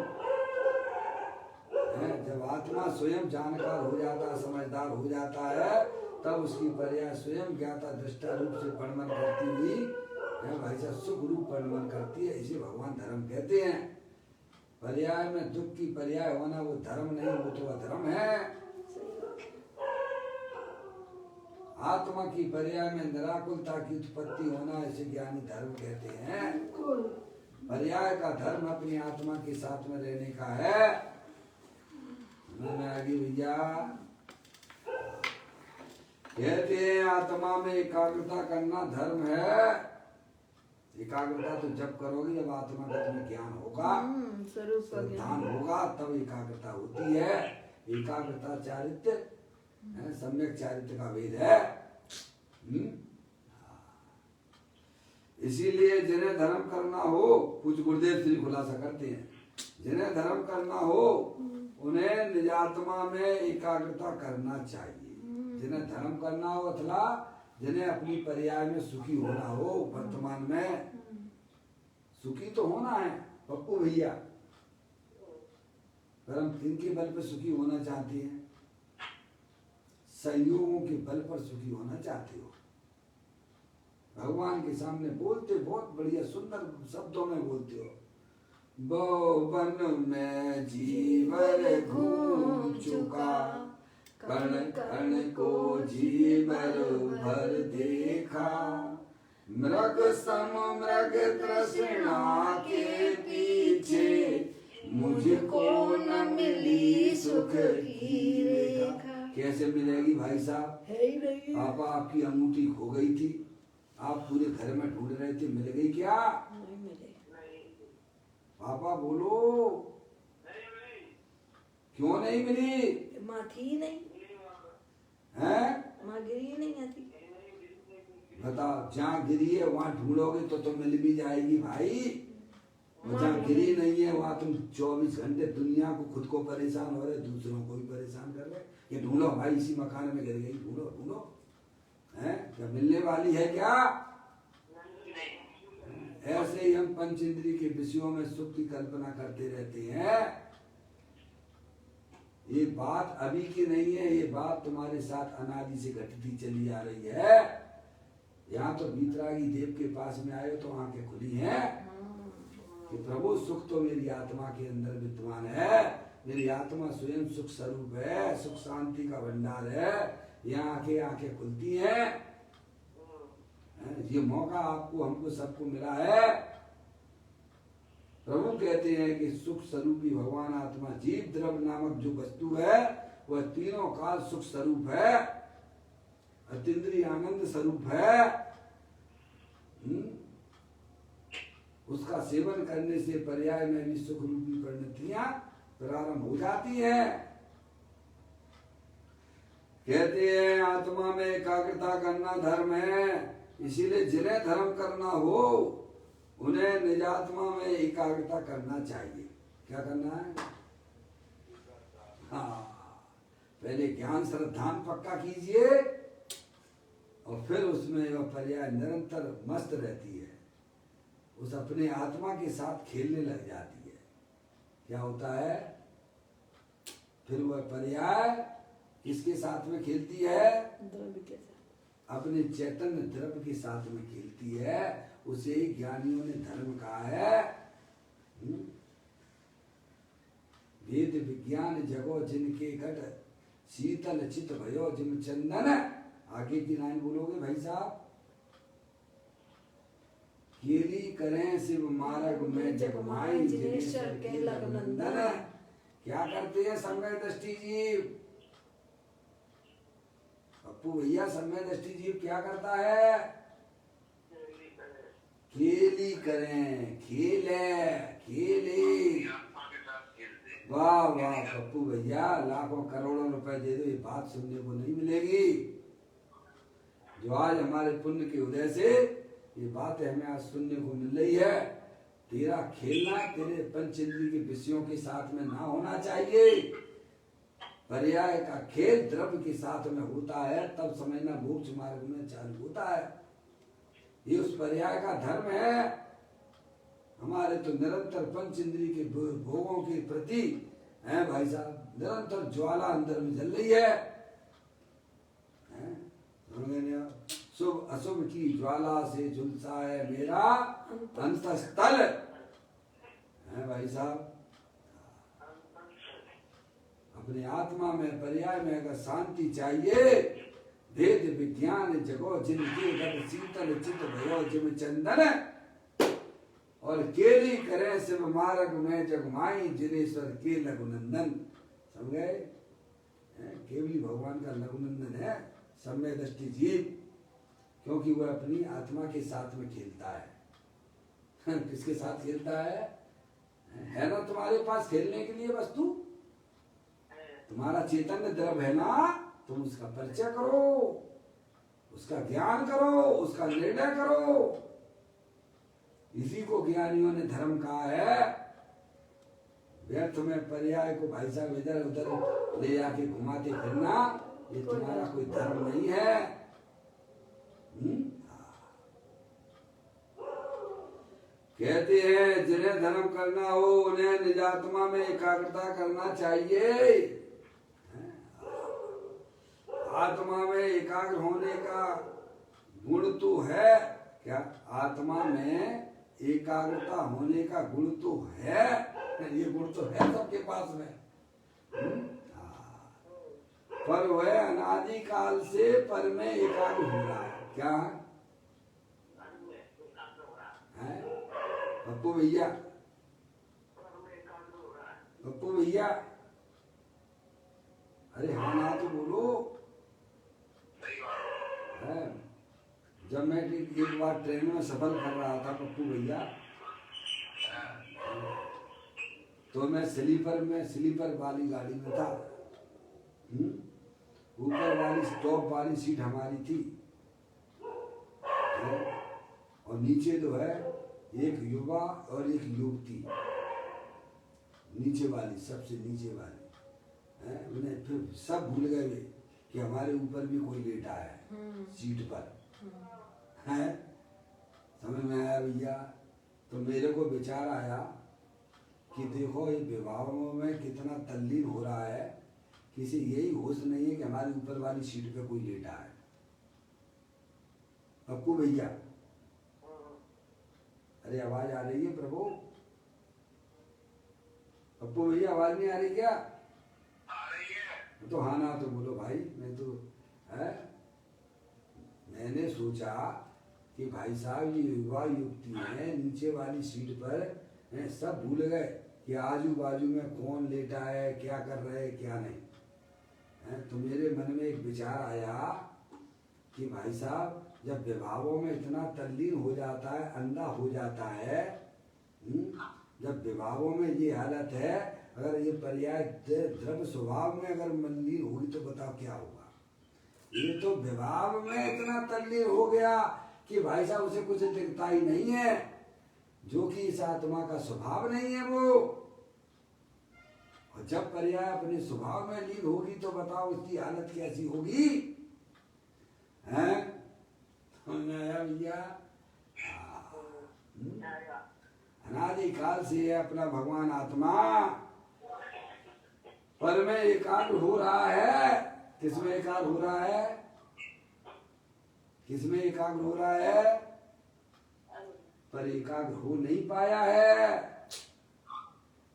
है। जब आत्मा स्वयं जानकार हो जाता, समझदार हो जाता है, तब उसकी पर्याय स्वयं ज्ञाता दृष्टा रूप से परिणमन करती हुई भाई साहब सुख रूप परिणमन करती है। इसे भगवान धर्म कहते हैं। पर्याय में दुख की पर्याय होना वो धर्म नहीं, वो तो अधर्म है। आत्मा की पर्याय में निराकुलता की उत्पत्ति होना, इसे ज्ञानी धर्म कहते हैं। पर्याय का धर्म अपनी आत्मा के साथ में रहने का है। आगे भैया कहते हैं आत्मा में एकाग्रता करना धर्म है। एकाग्रता तो जब करोगे जब आत्मा का तुम्हें ज्ञान होगा, ध्यान होगा, तब एकाग्रता होती है। एकाग्रता चारित्र्य, सम्यक चारित्र्य का वेद है। इसीलिए जिन्हें धर्म करना हो, कुछ गुरुदेव श्री खुलासा करते हैं, जिन्हें धर्म करना हो उन्हें निजात्मा में एकाग्रता करना चाहिए। जिन्हें धर्म करना हो अथवा जिन्हें अपनी पर्याय में सुखी होना हो, वर्तमान में सुखी तो होना है पप्पू भैया, पर हम किनके बल पर सुखी होना चाहते हैं? संयोगों के बल पर सुखी होना चाहते हो। भगवान के सामने बोलते बहुत बढ़िया सुंदर शब्दों में बोलते हो, वन में जीवर घूम चुका, कण कण को जीवर भर देखा, मृग सम मृग तृष्णा के पीछे, मुझको न मिली सुख की रेखा। कैसे मिलेगी भाई साहब? है ही नहीं। पापा आपकी अंगूठी खो गई थी, आप पूरे घर में ढूंढ रहे थे, मिल गई क्या? नहीं मिले। पापा बोलो, नहीं। क्यों नहीं मिली? माँ थी नहीं है, माँ गिरी नहीं आती। बताओ, जहाँ गिरी है वहाँ ढूंढोगे तो मिल भी जाएगी भाई। जहाँ गिरी नहीं है वहाँ तुम 24 घंटे दुनिया को खुद को परेशान हो रहे, दूसरों को भी परेशान कर रहे। ये ढूंढो भाई, इसी मकान में गिर गई, ढूंढो ढूंढो, है क्या मिलने वाली है क्या? ऐसे ही हम पंच इंद्रिय के विषयों में सुख की कल्पना करते रहते हैं। ये बात अभी की नहीं है, ये बात तुम्हारे साथ अनादि से घटती चली आ रही है। यहाँ तो बीतरागी देव के पास में आए तो आंखें खुली हैं कि प्रभु सुख तो मेरी आत्मा के अंदर विद्यमान है, मेरी आत्मा स्वयं सुख स्वरूप है, सुख शांति का भंडार है। यहाँ आंखें खुलती हैं। ये मौका आपको हमको सबको मिला है। प्रभु कहते हैं कि सुख स्वरूपी भगवान आत्मा जीव द्रव्य नामक जो वस्तु है वह तीनों काल सुख स्वरूप है, अतीन्द्रिय आनंद स्वरूप है। उसका सेवन करने से पर्याय में भी सुख रूपी परिणतियां प्रारंभ हो जाती हैं। कहते हैं आत्मा में एकाग्रता करना धर्म है। इसीलिए जिन्हें धर्म करना हो उन्हें निजात्मा में एकाग्रता करना चाहिए। क्या करना है? हाँ, पहले ज्ञान श्रद्धान पक्का कीजिए और फिर उसमें वह पर्याय निरंतर मस्त रहती है, उस अपने आत्मा के साथ खेलने लग जाती है। क्या होता है? फिर वह पर्याय किसके साथ में खेलती है? द्रव्य के साथ, अपने चैतन्य द्रव्य के साथ में खेलती है। उसे ज्ञानियों ने धर्म कहा है। वेद विज्ञान जगो जिनके घट, शीतल चित भयो जिम चंदन। आगे की लाइन बोलोगे भाई साहब? केली करें शिव मार्ग में जगमाई जिनेश्वर के लघुनंदन। क्या करते हैं समय दृष्टि जीव? पप्पू भैया समय दृष्टि जीव क्या करता है? खेल ही करें, खेले। वाह वाह पप्पू भैया, लाखों करोड़ों रुपए दे दो, ये बात सुनने को नहीं मिलेगी। जो आज हमारे पुण्य के उदय से ये बात हमें आज सुनने को मिल रही है। तेरा खेलना तेरे पंचेंद्रिय के विषयों के साथ में ना होना चाहिए। पर्याय का खेल द्रव्य के साथ में होता है, तब समझना मोक्ष मार्ग में चालू होता है। ये उस पर्याय का धर्म है। हमारे तो निरंतर पंच इंद्रिय के भोगों के प्रति है भाई साहब, निरंतर ज्वाला अंदर में जल रही है। शुभ अशुभ की ज्वाला से झुलसा है मेरा अंतस्थल है भाई साहब। अपने आत्मा में पर्याय में अगर शांति चाहिए, वेद विज्ञान जगो जिनके गद शीतल चित भयो जिम चंदन, और केली करे शिव मार्ग में जगमाई जिनेश्वर के लघुनंदन। समझ गए? केवली भगवान का लघुनंदन है, सम्य दृष्टि जीव, क्योंकि वह अपनी आत्मा के साथ में खेलता है। किसके साथ खेलता है ना तुम्हारे पास खेलने के लिए वस्तु? तुम्हारा चैतन्य द्रव्य है ना, तुम उसका परिचय करो, उसका ज्ञान करो, उसका निर्णय करो। इसी को ज्ञानियों ने धर्म कहा है। व्यर्थ में पर्याय को भाई साहब इधर उधर ले जाके घुमाते फिरना, ये तुम्हारा कोई धर्म नहीं है। कहते हैं जिन्हें धर्म करना हो उन्हें निजात्मा में एकाग्रता करना चाहिए। आत्मा में एकाग्र होने का गुण तो है क्या? आत्मा में एकाग्रता होने का गुण तो है, ये गुण तो है सबके पास में। पर वह अनादि काल से पर में एकाग्र हो रहा है। क्या है पप्पू भैया? पप्पू भैया, अरे हाँ ना तो बोलो। है जब मैं एक बार ट्रेन में सफर कर रहा था पप्पू भैया, तो मैं स्लीपर वाली गाड़ी में था। ऊपर वाली टॉप वाली सीट हमारी थी, और नीचे जो है एक युवा और एक युवती, नीचे वाली, सबसे नीचे वाली। उन्हें फिर सब भूल गए कि हमारे ऊपर भी कोई लेटा है सीट पर। है समझ में आया भैया? तो मेरे को विचार आया कि देखो ये विवाहों में कितना तल्लीन हो रहा है, किसी यही होश नहीं है कि हमारे ऊपर वाली सीट पे कोई लेटा है। पप्पू भैया, अरे आवाज आ रही है प्रभु? पप्पू भैया आवाज नहीं आ रही क्या? आ रही है। तो हाँ ना तो बोलो भाई। मैं तो है, मैंने सोचा कि भाई साहब ये युवा युवती है, नीचे वाली सीट पर सब भूल गए कि आजू बाजू में कौन लेटा है, क्या कर रहे हैं, क्या नहीं है। तो मेरे मन में एक विचार आया कि भाई साहब जब विवाहों में इतना तल्लीन हो जाता है, अंधा हो जाता है, जब विवाहों में ये हालत है, अगर ये पर्याय द्रव्य स्वभाव में अगर मल्लीन हुई तो बताओ क्या होगा। ये तो विवाह में इतना तल्लीन हो गया कि भाई साहब उसे कुछ दिखता ही नहीं है, जो कि इस आत्मा का स्वभाव नहीं है वो। और जब पर्याय अपने स्वभाव में लीन होगी तो बताओ उसकी हालत कैसी होगी। हैं भैया? अनादि काल से है अपना भगवान आत्मा, पर में एकाग्र हो रहा है। किसमें एकाग्र हो रहा है? किसमें एकाग्र हो रहा है? पर एकाग्र हो नहीं पाया है,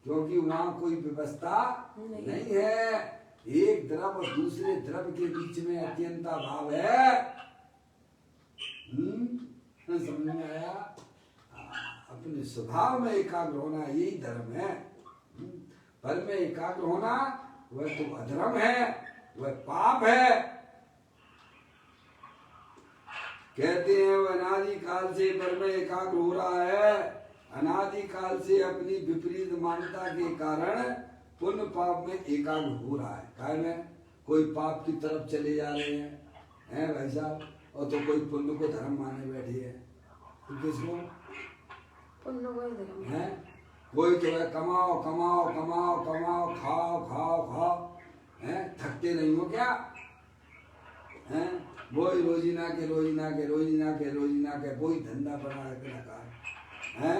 क्योंकि वहां कोई व्यवस्था नहीं है। एक द्रव और दूसरे द्रव के बीच में अत्यंता भाव है। समझ में आया? अपने स्वभाव में एकाग्र होना यही धर्म है। पर में एकाग्र होना वह तो अधर्म है, वह पाप है। कहते हैं वो अनादि काल से पर में एकाग्र हो रहा है। अनादि काल से अपनी विपरीत मान्यता के कारण पुण्य पाप में एकाग्र हो रहा है। काय में कोई पाप की तरफ चले जा रहे हैं भाई साहब, और तो कोई पुण्य को धर्म माने बैठे हैं। तो किसको पुण्य को ही धर्म है? कोई तो है कमाओ कमाओ कमाओ कमाओ, खाओ खाओ खाओ, हैं थकते नहीं हो क्या? हैं वही रोजीना के रोजीना के रोजीना के रोजीना के वही धंधा बना रखा है।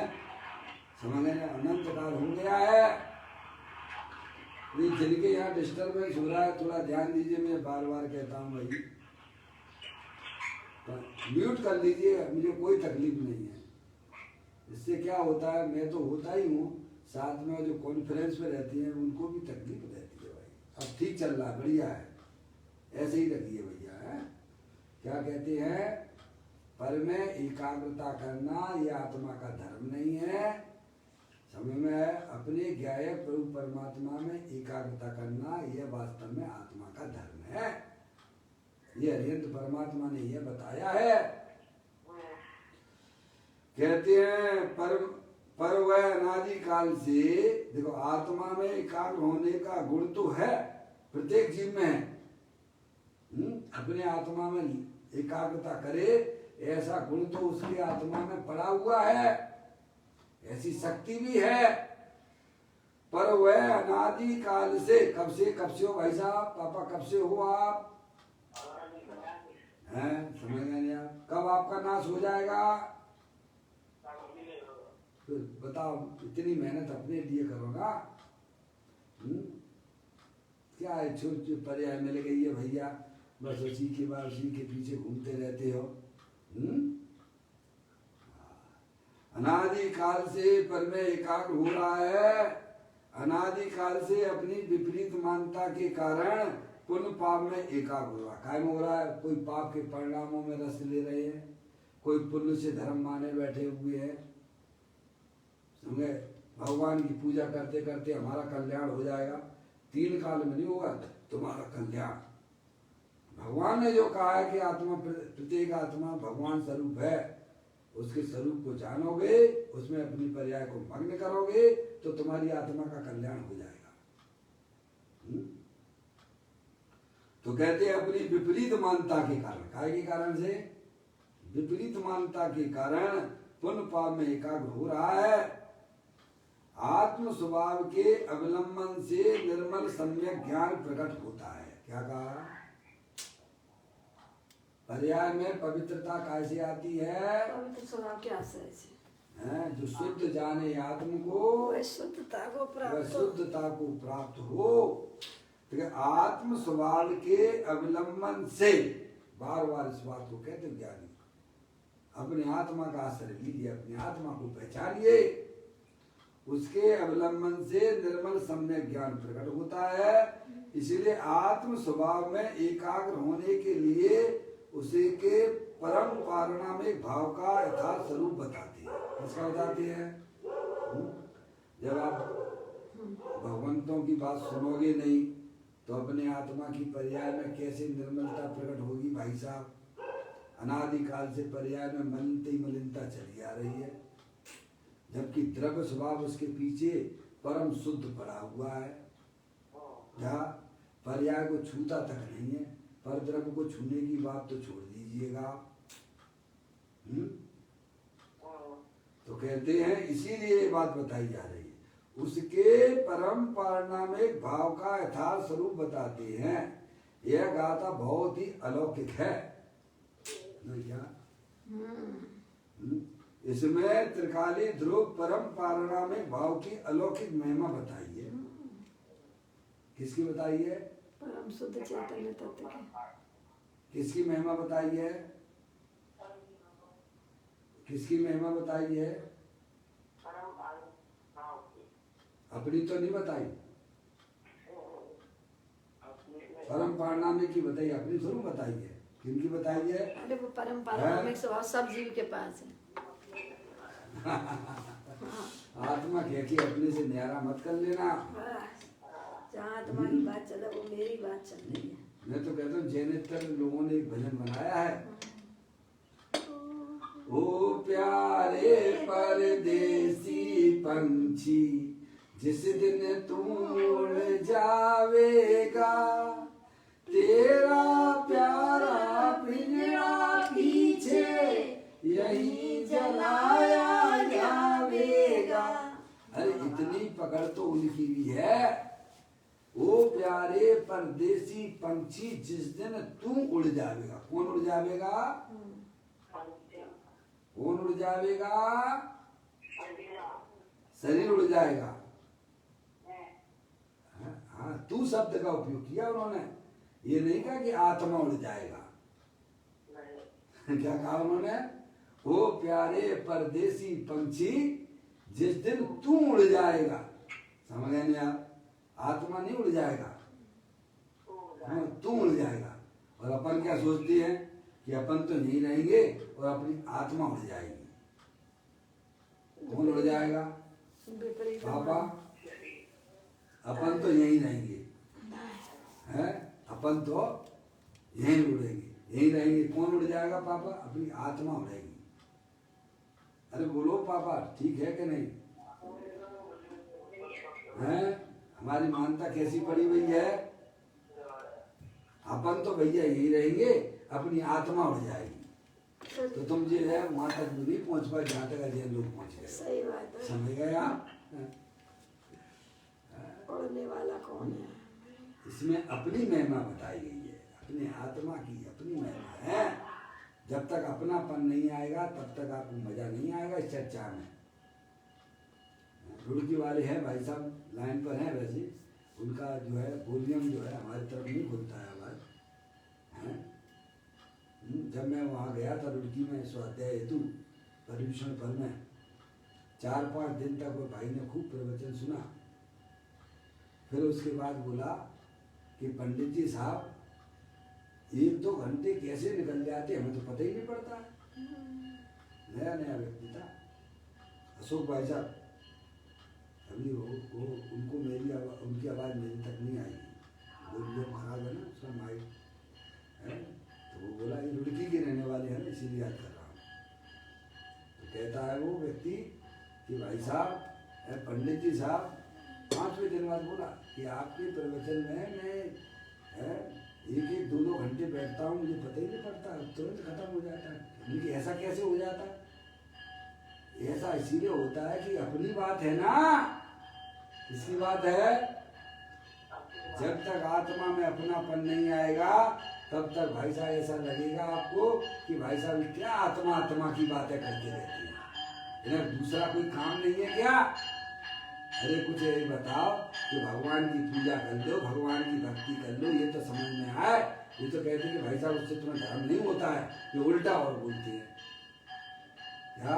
समझ गए? अनंत काल हो गया है। जिनके यहाँ डिस्टर्बेंस हो रहा है थोड़ा ध्यान दीजिए। मैं बार बार कहता हूँ भाई म्यूट कर लीजिए, मुझे कोई तकलीफ नहीं है। इससे क्या होता है, मैं तो होता ही हूँ, साथ में जो कॉन्फ्रेंस में रहती हैं उनको भी तकलीफ रहती है भाई। अब ठीक चल रहा है, बढ़िया है, ऐसे ही रखिए भैया। है क्या कहते हैं, पर में एकाग्रता करना ये आत्मा का धर्म नहीं है। समझ में है? अपने ज्ञाय प्रभु परमात्मा में एकाग्रता करना यह वास्तव में आत्मा का धर्म है। ये हरिहंत परमात्मा ने यह बताया है। कहते हैं पर वह अनादि काल से, देखो आत्मा में एकाग्र होने का गुण तो है, प्रत्येक जीव में है। अपने आत्मा में एकाग्रता करे ऐसा गुण तो उसके आत्मा में पड़ा हुआ है, ऐसी शक्ति भी है। पर वह अनादि काल से, कब से हो भाई साहब? पापा कब से हो आप? हैं समझ गए नहीं आप? कब आपका नाश हो जाएगा? तो बताओ, इतनी मेहनत अपने लिए करो ना। क्या है, छोटे पर्याय मिल गई है भैया, बस उसी के बाद उसी के पीछे घूमते रहते हो। अनादि काल से पर में एकाग्र हो रहा है। अनादि काल से अपनी विपरीत मान्यता के कारण पुण्य पाप में एकाग्र हो रहा है। कायम हो रहा है। कोई पाप के परिणामों में रस ले रहे हैं, कोई पुण्य से धर्म माने बैठे हुए हैं। समझे? भगवान की पूजा करते करते हमारा कल्याण हो जाएगा, 3 काल में नहीं होगा तुम्हारा कल्याण। भगवान ने जो कहा है कि आत्मा, प्रत्येक आत्मा भगवान स्वरूप है, उसके स्वरूप को जानोगे, उसमें अपनी पर्याय को भंग करोगे तो तुम्हारी आत्मा का कल्याण हो जाएगा। तो कहते हैं अपनी विपरीत मान्यता के कारण, काय के कारण से? विपरीत मान्यता के कारण पुण्य पाप में एकाग्र हो रहा है। आत्म स्वभाव के अवलंबन से निर्मल सम्यक ज्ञान प्रकट होता है। क्या कहा? पर्याय में पवित्रता कैसे आती है? पवित्र स्वभाव के आश्रय से। जो शुद्ध जाने आत्म को वह शुद्धता को प्राप्त हो। तो आत्म स्वभाव के अवलंबन से, बार बार इस बात को कहते ज्ञानी, अपने आत्मा का आश्रय लीजिए, अपनी आत्मा को पहचानिए, उसके अवलंबन से निर्मल सम्यक ज्ञान प्रकट होता है। इसलिए आत्म स्वभाव में एकाग्र होने के लिए उसे के परम पारणामिक भाव का यथार्थ स्वरूप बताती है। किसका बताती है? जब आप भगवंतों की बात सुनोगे नहीं तो अपने आत्मा की पर्याय में कैसे निर्मलता प्रकट होगी भाई साहब? अनादि काल से पर्याय में मलिनता चली आ रही है, जबकि द्रव्य स्वभाव उसके पीछे परम शुद्ध पड़ा हुआ है। जहाँ पर्याय को छूता तक नहीं है, पर द्रव्य को छूने की बात तो छोड़ दीजिएगा। तो कहते हैं इसीलिए ये बात बताई जा रही है, उसके परम पारणामिक भाव का यथार्थ स्वरूप बताते हैं। यह गाथा बहुत ही अलौकिक है। क्या? इसमें त्रिकाली ध्रुव परम पारणामिक भाव की अलौकिक महिमा बताई है। किसकी बताई है? परम शुद्ध चैतन्य तत्व की। किसकी महिमा बताई है? किसकी महिमा बताई है? अपनी तो नहीं बताई, परम पारणामिक की बताई, अपनी थोड़ी बताई है। किनकी बताई है? अरे वो परम पारणामिक स्वभाव सब जीव के पास है। आत्मा कहती अपने से न्यारा मत कर लेना। जहाँ आत्मा की बात चले वो मेरी बात चल रही है। मैं तो कहता हूँ जैनेतर लोगों ने एक भजन बनाया है, ओ प्यारे परदेसी पंछी, जिस दिन तू उड़ जावेगा, तेरा प्यारा पिंजरा पीछे यही जलाया जावेगा। अरे इतनी पकड़ तो उनकी भी है। ओ प्यारे परदेसी पंछी, जिस दिन तू उड़ जावेगा। कौन उड़ जावेगा? कौन उड़ जावेगा? शरीर उड़ जाएगा। हाँ, तू शब्द का उपयोग किया उन्होंने, ये नहीं कहा कि आत्मा उड़ जाएगा। क्या कहा उन्होंने? ओ प्यारे परदेसी पंछी, जिस दिन तू उड़ जाएगा। समझ गए नहीं आप? आत्मा नहीं उड़ जाएगा, तू उड़ जाएगा। और अपन क्या सोचती है कि अपन तो नहीं रहेंगे और अपनी आत्मा उड़ जाएगी। कौन उड़ जाएगा? पापा, अपन तो यहीं रहेंगे, हैं? अपन तो यहीं उड़ेंगे, यहीं रहेंगे। कौन उड़ जाएगा पापा? अपनी आत्मा उड़ेगी। अरे बोलो पापा, ठीक है कि नहीं? हैं? हमारी मानता कैसी पड़ी हुई है? अपन तो भैया यही रहेंगे, अपनी आत्मा उड़ जाएगी। तो तुम जो है वहां तक नहीं पहुंच पाए जहां तक अजय लोग पहुंच गए। सही बात है। समझ गए आप? उड़ने वाला कौन है? इसमें अपनी महिमा बताई गई है, अपनी आत्मा की अपनी महिमा है। जब तक अपनापन नहीं आएगा तब तक आपको मजा नहीं आएगा इस चर्चा में। रुड़की वाले हैं भाई साहब, लाइन पर हैं वैसे, उनका जो है वॉल्यूम जो है हमारी तरफ नहीं खुलता है आवाज। जब मैं वहाँ गया था रुड़की में स्वाध्याय हेतु पर्यूषण पर में, 4-5 दिन तक वो भाई ने खूब प्रवचन सुना। फिर उसके बाद बोला कि पंडित जी साहब, 1-2 घंटे कैसे निकल जाते हमें तो पता ही नहीं पड़ता। नया नया व्यक्ति था अशोक भाई साहब। अभी वो उनको उनकी आवाज़ मेरी तक नहीं आएगी, वॉल्यूम खराब है ना उसका माइक है। तो वो बोला ये रुड़की के रहने वाले हैं ना, इसीलिए याद कर रहा हूँ। तो कहता है वो व्यक्ति कि भाई साहब, पंडित जी साहब, 5वें दिन बाद बोला कि आपके प्रवचन में मैं 1-2 घंटे बैठता हूँ, मुझे पता ही नहीं पड़ता, तुरंत खत्म हो जाता है। लेकिन ऐसा कैसे हो जाता है? ऐसा इसीलिए होता है कि अपनी बात है ना। किसकी बात है? जब तक आत्मा में अपनापन नहीं आएगा तब तक भाई साहब ऐसा लगेगा आपको कि भाई साहब क्या आत्मा आत्मा की बातें करते रहते हैं, इधर दूसरा कोई काम नहीं है क्या? अरे कुछ ये बताओ कि भगवान की पूजा कर लो, भगवान की भक्ति कर लो, ये तो समझ में आए। ये तो कहते हैं कि भाई साहब उससे तुम्हें धर्म नहीं होता है, ये उल्टा और बोलते हैं क्या?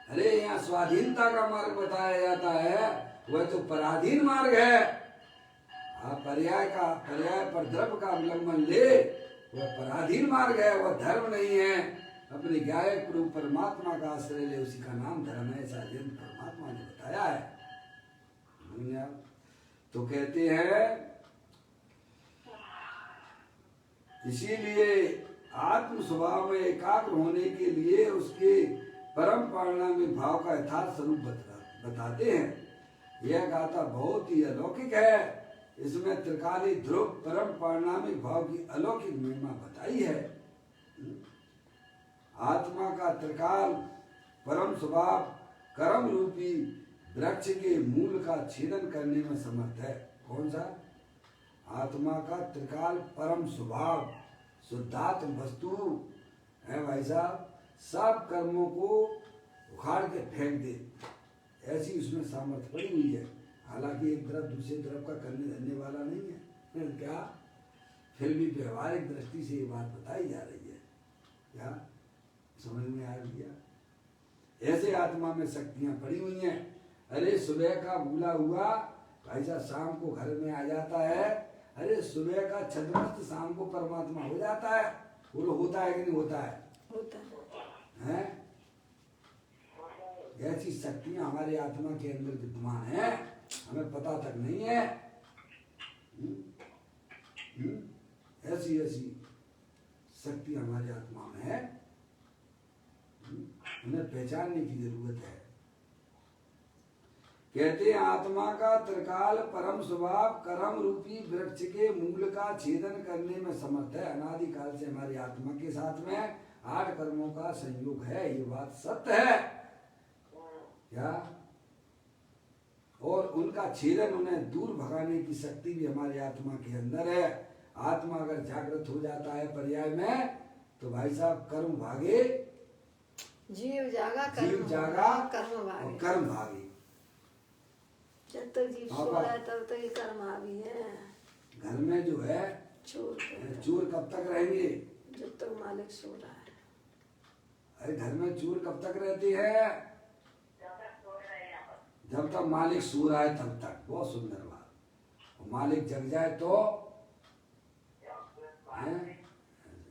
अरे यहाँ स्वाधीनता का मार्ग बताया जाता है, वह तो पराधीन मार्ग है। पर्याय पर द्रव्य का अवलंबन ले, वह पराधीन मार्ग है, वह धर्म नहीं है। अपने गायक प्रभु परमात्मा का आश्रय ले, उसी का नाम धर्म है, ऐसा जन परमात्मा ने बताया है। तो कहते हैं इसीलिए आत्म स्वभाव में एकाग्र होने के लिए उसके परम परिणामी भाव का यथार्थ स्वरूप बताते हैं। यह गाथा बहुत ही अलौकिक है। इसमें त्रिकाली ध्रुव परम परिणामी भाव की अलौकिक महिमा बताई है। आत्मा का त्रिकाल परम स्वभाव कर्म रूपी वृक्ष के मूल का छेदन करने में समर्थ है। कौन सा? आत्मा का त्रिकाल परम स्वभाव शुद्धात्म वस्तु है भाई साहब, सब कर्मों को उखाड़ के फेंक दे, ऐसी उसमें सामर्थ्य पड़ी हुई है। हालांकि एक तरफ दूसरे तरफ का करने धरने वाला नहीं है क्या? फिर भी व्यवहारिक दृष्टि से ये बात बताई जा रही है। क्या समझ में आ गया? ऐसे आत्मा में शक्तियां पड़ी हुई हैं। अरे सुबह का भूला हुआ भाई साहब शाम को घर में आ जाता है। अरे सुबह का छद्मस्त शाम को परमात्मा हो जाता है। बोलो होता है कि नहीं होता है? होता है। ऐसी शक्तियां हमारे आत्मा के अंदर विद्यमान है, हमें पता तक नहीं है। ऐसी ऐसी शक्ति हमारे आत्मा में है। उन्हें पहचानने की जरूरत है। कहते हैं आत्मा का त्रिकाल परम स्वभाव कर्म रूपी वृक्ष के मूल का छेदन करने में समर्थ है। अनादिकाल से हमारी आत्मा के साथ में 8 कर्मों का संयोग है, ये बात सत्य है क्या? और उनका छेदन, उन्हें दूर भगाने की शक्ति भी हमारी आत्मा के अंदर है। आत्मा अगर जागृत हो जाता है पर्याय में तो भाई साहब कर्म भागे, जीव जागा जीव जागा कर्म और भागे। कर्म भागे। जब तक जीव सो रहा है तब तक ही कर्म हावी है। घर में जो है चोर कब तक रहेंगे? जब तक मालिक सो रहा है। अरे घर में चोर कब तक रहते हैं? जब तक मालिक सो रहा है तब तक। बहुत सुंदर बात। और मालिक जग जाए तो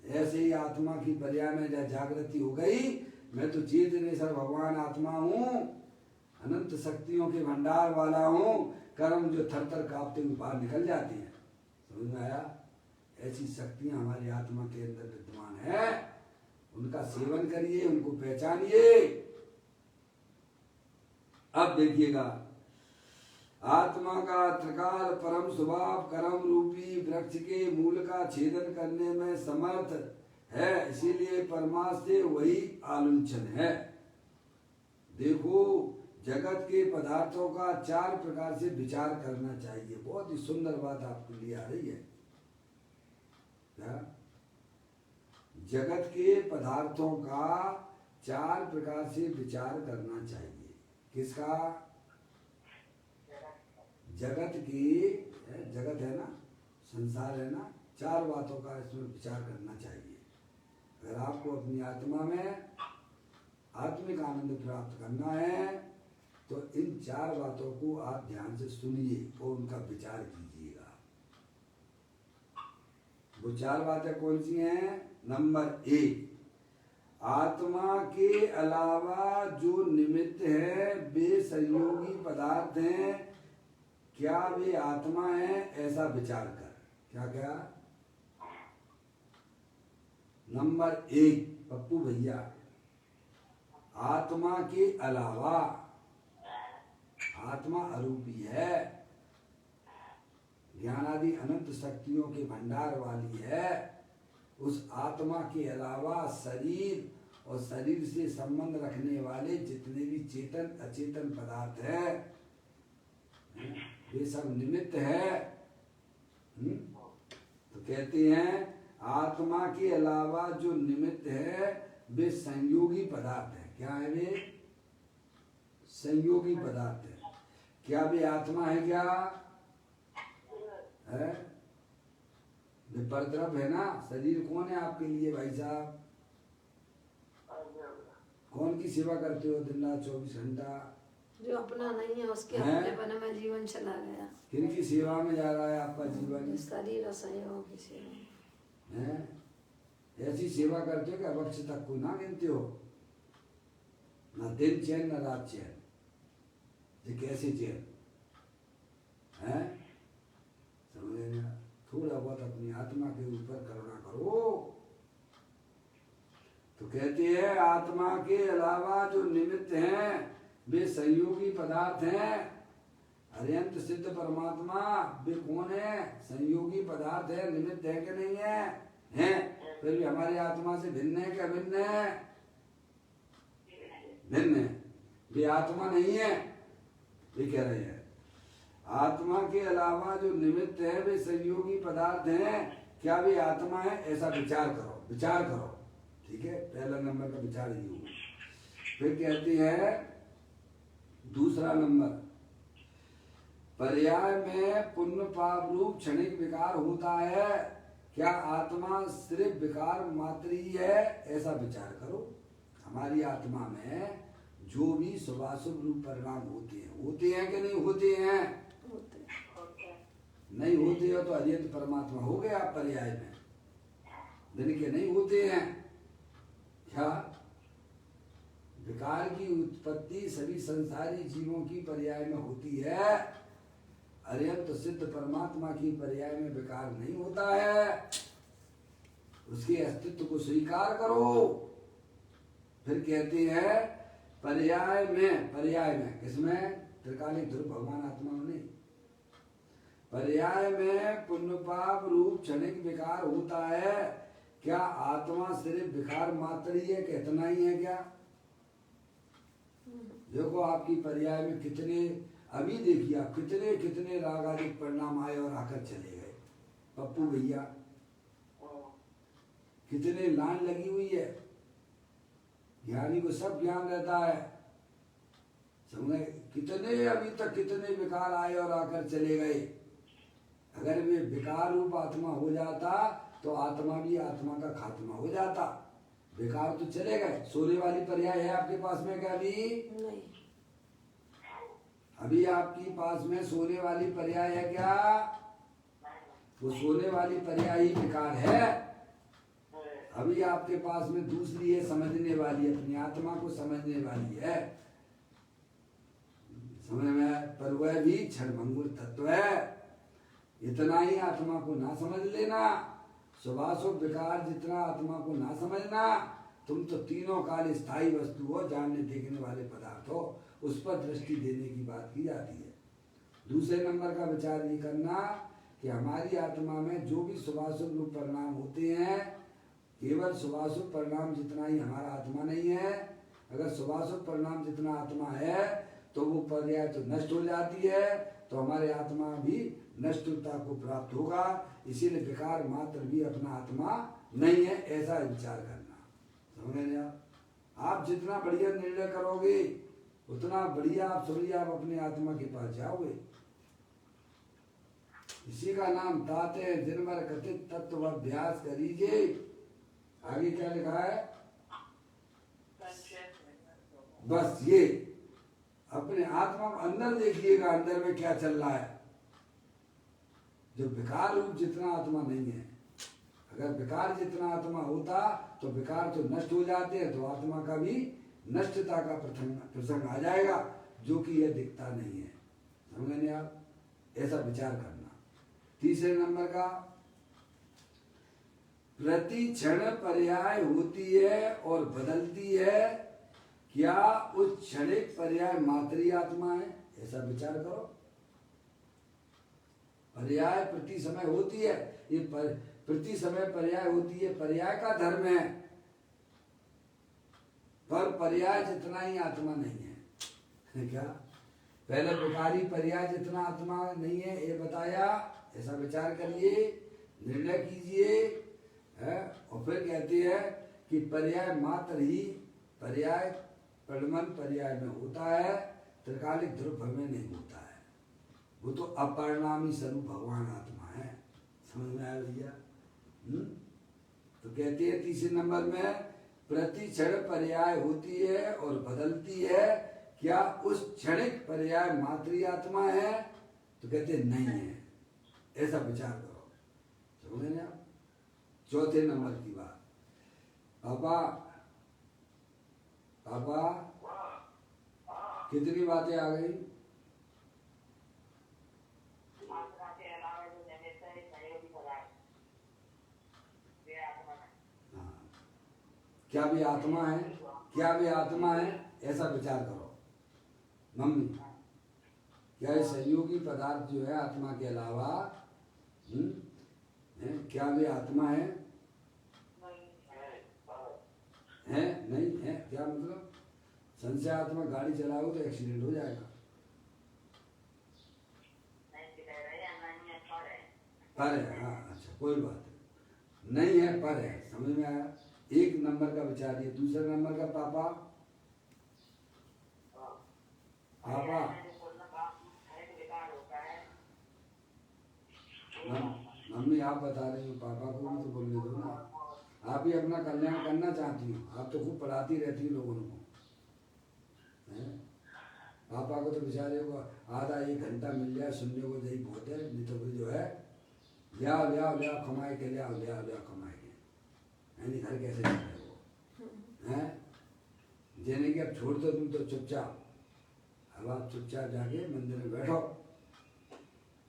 ऐसे ही आत्मा की पर्याय में जब जागृति हो गई, मैं तो चेतनेश्वर भगवान आत्मा हूँ, अनंत शक्तियों के भंडार वाला हूँ, कर्म जो थर थर कांपते हुए बाहर निकल जाती हैं। समझ में आया? ऐसी शक्तियां हमारी आत्मा के अंदर विद्यमान है। उनका सेवन करिए, उनको पहचानिए। अब देखिएगा, आत्मा का त्रिकाल परम स्वभाव कर्म रूपी वृक्ष के मूल का छेदन करने में समर्थ है, इसीलिए परमात्मा से वही आलुंचन है। देखो, जगत के पदार्थों का 4 प्रकार से विचार करना चाहिए। बहुत ही सुंदर बात आपके लिए आ रही है क्या? जगत के पदार्थों का 4 प्रकार से विचार करना चाहिए। किसका? जगत की, जगत है ना, संसार है ना, 4 बातों का इसमें विचार करना चाहिए। अगर आपको अपनी आत्मा में आत्मिक आनंद प्राप्त करना है तो इन 4 बातों को आप ध्यान से सुनिए और उनका विचार कीजिएगा। वो 4 बातें कौन सी हैं? नंबर 1, आत्मा के अलावा जो निमित्त है वे संयोगी पदार्थ हैं, क्या वे आत्मा है? ऐसा विचार कर। क्या क्या? नंबर 1 पप्पू भैया, आत्मा के अलावा, आत्मा अरूपी है, ज्ञानादि अनंत शक्तियों के भंडार वाली है। उस आत्मा के अलावा शरीर और शरीर से संबंध रखने वाले जितने भी चेतन अचेतन पदार्थ हैं, वे सब निमित्त है। तो कहते हैं आत्मा के अलावा जो निमित्त है वे संयोगी पदार्थ है। क्या है वे? संयोगी पदार्थ है। क्या वे आत्मा है? क्या है? परद्रव है ना। शरीर कौन है आपके लिए भाई साहब? कौन की सेवा करते हो दिन रात 24 घंटा? जो अपना नहीं है उसके अपने बने में जीवन चला गया। किन की सेवा में जा रहा है आपका जीवन? शरीर और संयोग की सेवा है। ऐसी सेवा करते हो कि अवक्ष तक को ना गिनते हो, ना दिन चैन ना रात चैन। ये कैसे चैन है? समझ लेना। थोड़ा बहुत अपनी आत्मा के ऊपर करुणा करो। तो कहते हैं आत्मा के अलावा जो निमित्त हैं वे संयोगी पदार्थ हैं। अत्यंत सिद्ध परमात्मा वे कौन है? संयोगी पदार्थ है। निमित्त है कि नहीं है? हैं। फिर भी हमारी आत्मा से भिन्न है क्या? भिन्न है, भिन्न है। वे आत्मा नहीं है, ये कह रहे हैं। आत्मा के अलावा जो निमित्त है वे संयोगी पदार्थ हैं, क्या वे आत्मा है? ऐसा विचार करो, विचार करो। ठीक है, पहला नंबर का विचार ये हुआ। फिर कहती है दूसरा नंबर, पर्याय में पुण्य पाप रूप क्षणिक विकार होता है, क्या आत्मा सिर्फ विकार मात्र ही है? ऐसा विचार करो। हमारी आत्मा में जो भी शुभाशुभ रूप परिणाम होते हैं कि नहीं होते हैं? नहीं होते हो तो अद्वैत परमात्मा हो गए आप पर्याय में। दिन के नहीं होते हैं क्या? विकार की उत्पत्ति सभी संसारी जीवों की पर्याय में होती है। अत्यंत सिद्ध परमात्मा की पर्याय में विकार नहीं होता है। उसके अस्तित्व को स्वीकार करो, फिर कहते हैं पर्याय में किसमें? त्रिकालिक ध्रुव भगवान आत्मा में नहीं। पर्याय में पुण्य पाप रूप क्षणिक विकार होता है। क्या आत्मा सिर्फ विकार मात्र ही है कि इतना ही है क्या? देखो आपकी पर्याय में कितने, अभी देखिए आप कितने कितने राग आदि परिणाम आए और आकर चले गए। पप्पू भैया कितने लाइन लगी हुई है। ज्ञानी को सब ज्ञान रहता है, समझे? कितने अभी तक कितने विकार आए और आकर चले गए। अगर वे विकार रूप आत्मा हो जाता तो आत्मा भी आत्मा का खात्मा हो जाता। विकार तो चले गए। सोने वाली पर्याय है आपके पास में क्या? अभी नहीं। अभी आपकी पास में सोने वाली पर्याय है क्या? वो सोने वाली पर्याय ही विकार है। अभी आपके पास में दूसरी है समझने वाली, अपनी आत्मा को समझने वाली है, समझ में? पर वह भी क्षणभंगुर तत्व है। इतना ही आत्मा को ना समझ लेना। शुभाशुभ विकार जितना आत्मा को ना समझना। तुम तो तीनों काल स्थायी वस्तु हो, जानने देखने वाले पदार्थ हो, उस पर दृष्टि देने की बात की जाती है। दूसरे नंबर का विचार ये करना कि हमारी आत्मा में जो भी शुभाशुभ रूप परिणाम होते हैं, केवल शुभाशुभ परिणाम जितना ही हमारा आत्मा नहीं है। अगर शुभाशुभ परिणाम जितना आत्मा है तो वो पर्याय तो नष्ट हो जाती है, तो हमारे आत्मा भी नष्टता को प्राप्त होगा। इसीलिए विकार मात्र भी अपना आत्मा नहीं है, ऐसा विचार करना। समझ गए? आप जितना बढ़िया निर्णय करोगे उतना बढ़िया आप समझिए आप अपने आत्मा के पास जाओगे। इसी का नाम ताते हैं दिन भर कथित तत्व अभ्यास करीजिए। आगे क्या लिखा है? बस ये अपने आत्मा को अंदर देखिएगा, अंदर में क्या चल रहा है। जो विकार रूप जितना आत्मा नहीं है, अगर विकार जितना आत्मा होता तो विकार तो नष्ट हो जाते हैं, तो आत्मा का भी नष्टता का प्रसंग आ जाएगा, जो कि यह दिखता नहीं है। समझ नहीं आप? ऐसा विचार करना। तीसरे नंबर का, प्रति क्षण पर्याय होती है और बदलती है। क्या उस क्षणिक पर्याय मात्री आत्मा है? ऐसा विचार करो। पर्याय प्रति समय होती है, ये प्रति समय पर्याय होती है, पर्याय का धर्म है, पर पर्याय जितना ही आत्मा नहीं है। क्या? पहले विकारी पर्याय जितना आत्मा नहीं है ये बताया। ऐसा विचार करिए, निर्णय कीजिए, और फिर कहते हैं कि पर्याय मात्र ही पर्याय परिणमन पर्याय में होता है, त्रिकालिक ध्रुव में नहीं होता है। वो तो अपरिणामी स्वरूप भगवान आत्मा है। समझ में आया भैया? तो कहते हैं तीसरे नंबर में, प्रति क्षण पर्याय होती है और बदलती है। क्या उस क्षणिक पर्याय मात्री आत्मा है? तो कहते हैं नहीं है। ऐसा विचार करो। समझे ना? चौथे नंबर की बात, पापा कितनी बातें आ गई? क्या भी आत्मा है? क्या भी आत्मा है? ऐसा विचार करो। मम्मी, क्या ये सहयोगी पदार्थ जो है आत्मा के अलावा क्या भी आत्मा है? है? नहीं है? क्या मतलब? संशय आत्मा गाड़ी चलाओ तो एक्सीडेंट हो जाएगा। पर है, हाँ, अच्छा कोई बात नहीं है, पर है। समझ में आया? एक नंबर का विचार ये। दूसरे नंबर का, पापा मम्मी आप बता रही हो, पापा को भी तो बोलने दो ना। आप ही अपना कल्याण करना चाहती हो, आप तो खूब पढ़ाती रहती हो लोगों को। पापा को तो बेचारे को आधा एक घंटा मिल जाए सुनने को यही बहुत है। नहीं तो फिर जो है ले आओ कमाए के, ले आओ कमाए के, घर कैसे चल रहे वो हैं? देने के अब छोड़ दो तुम तो चुपचाप। अब आप चुपचाप जाके मंदिर में बैठो,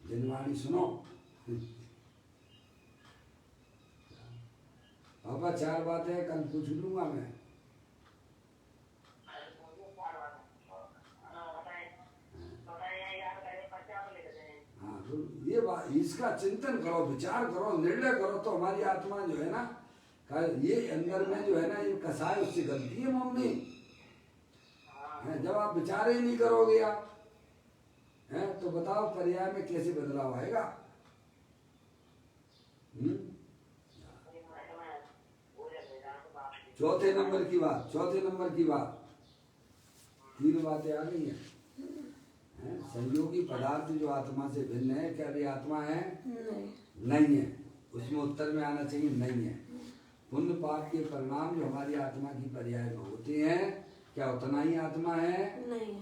जनवाणी सुनो। पापा 4 बातें कल पूछ लूंगा मैं। इसका चिंतन करो, विचार करो, निर्णय करो तो हमारी आत्मा जो है ना, ये अंदर में जो है ना ये कसाय उससे गलती है मम्मी। जब आप विचार ही नहीं करोगे आप तो बताओ पर्याय में कैसे बदलाव आएगा? चौथे नंबर की बात, तीन बातें आ गई हैं। संयोगी पदार्थ जो आत्मा से भिन्न है, क्या वे आत्मा है? नहीं है। उसमें उत्तर में आना चाहिए नहीं है। पुण्य पाप के परिणाम जो हमारी आत्मा की पर्याय में होते हैं, क्या उतना ही आत्मा है? नहीं।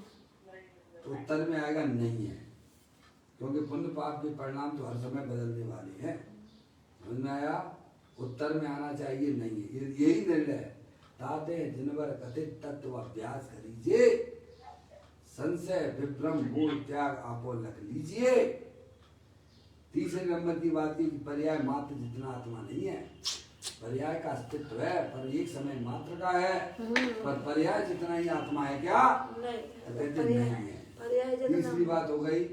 तो उत्तर में आएगा नहीं है, क्योंकि पुण्य पाप के परिणाम तो हर समय बदलने वाले हैं। समझ में आया? उत्तर में आना चाहिए नहीं है। यही निर्णय ताते जिनवर कथित तत्व अभ्यास करीजिए, संशय विभ्रम बोध त्याग आपो लख लीजिए। तीसरे नंबर की बात की पर्याय मात्र जितना आत्मा नहीं है। पर्याय का अस्तित्व है पर एक समय मात्र का है, पर पर्याय जितना ही आत्मा है क्या? नहीं है। तीसरी बात हो गई,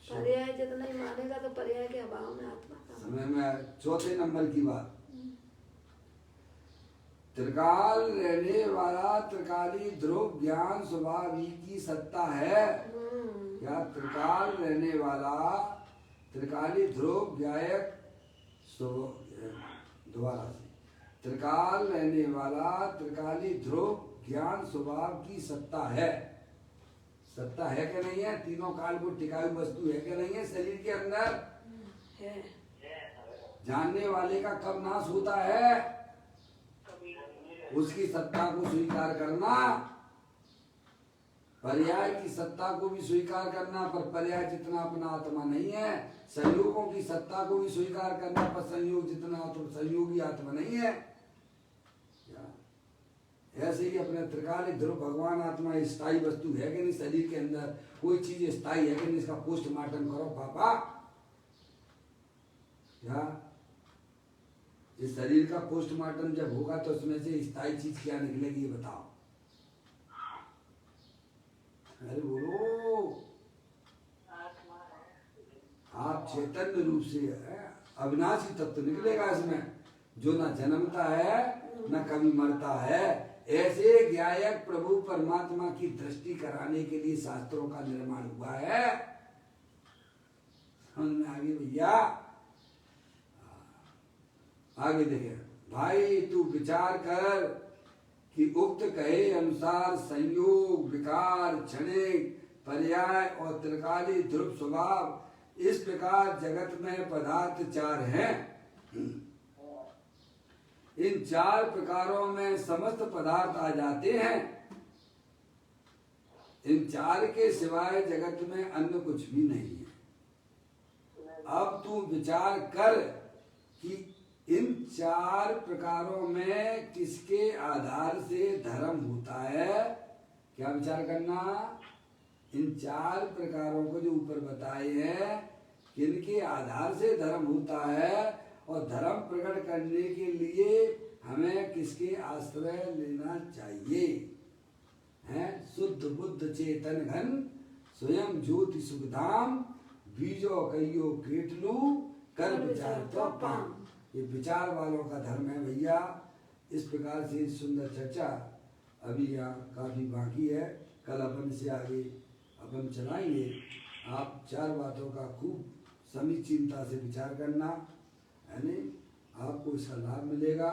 पर्याय जितना ही मानेगा तो पर्याय के अभाव में आत्मा का समय में। चौथे नंबर की बात, त्रिकाल रहने वाला त्रिकाली ध्रुव ज्ञान स्वभाव ही की सत्ता है। क्या त्रिकाल रहने वाला त्रिकाली ध्रुव गायक दोबारा से, त्रिकाल रहने वाला त्रिकाली ध्रुव ज्ञान स्वभाव की सत्ता है। सत्ता है क्या नहीं है? तीनों काल को टिकाऊ वस्तु है क्या नहीं है शरीर के अंदर? है। जानने वाले का कब नाश होता है? उसकी सत्ता को स्वीकार करना, पर्याय की सत्ता को भी स्वीकार करना, पर पर्याय जितना अपना आत्मा नहीं है। संयोगों की सत्ता को भी स्वीकार करना, पर संयोग जितना तो संयोगी आत्मा नहीं है। ऐसे ही अपने त्रिकाली ध्रुव भगवान आत्मा स्थायी वस्तु है कि नहीं? शरीर के अंदर कोई चीज स्थायी है कि नहीं? इसका पोस्टमार्टम करो पापा। क्या इस शरीर का पोस्टमार्टम जब होगा तो उसमें से स्थायी चीज क्या निकलेगी ये बताओ? अरे बोलो। आप चैतन्य रूप से अविनाशी तत्व निकलेगा इसमें, जो न जन्मता है न कभी मरता है। ऐसे ज्ञायक प्रभु परमात्मा की दृष्टि कराने के लिए शास्त्रों का निर्माण हुआ है। समझ में आगे भैया? आगे देखें भाई, तू विचार कर कि उक्त कहे अनुसार संयोग, विकार, क्षणिक, पर्याय और त्रिकाली ध्रुव स्वभाव, इस प्रकार जगत में पदार्थ चार हैं। इन चार प्रकारों में समस्त पदार्थ आ जाते हैं। इन चार के सिवाय जगत में अन्य कुछ भी नहीं है। अब तू विचार कर कि इन चार प्रकारों में किसके आधार से धर्म होता है? क्या विचार करना? इन चार प्रकारों को जो ऊपर बताए हैं, किनके आधार से धर्म होता है, और धर्म प्रकट करने के लिए हमें किसके आश्रय लेना चाहिए? हैं? शुद्ध बुद्ध चेतन घन स्वयं ज्योति सुखधाम, बीजो कईयो केटलू कर विचार तो पाम। ये विचार वालों का धर्म है भैया। इस प्रकार से सुंदर चर्चा अभी यहाँ काफी बाकी है। कल अपन से आगे अपन चलाएंगे। आप चार बातों का खूब समीचीनता से विचार करना, है नहीं? आपको इसका लाभ मिलेगा,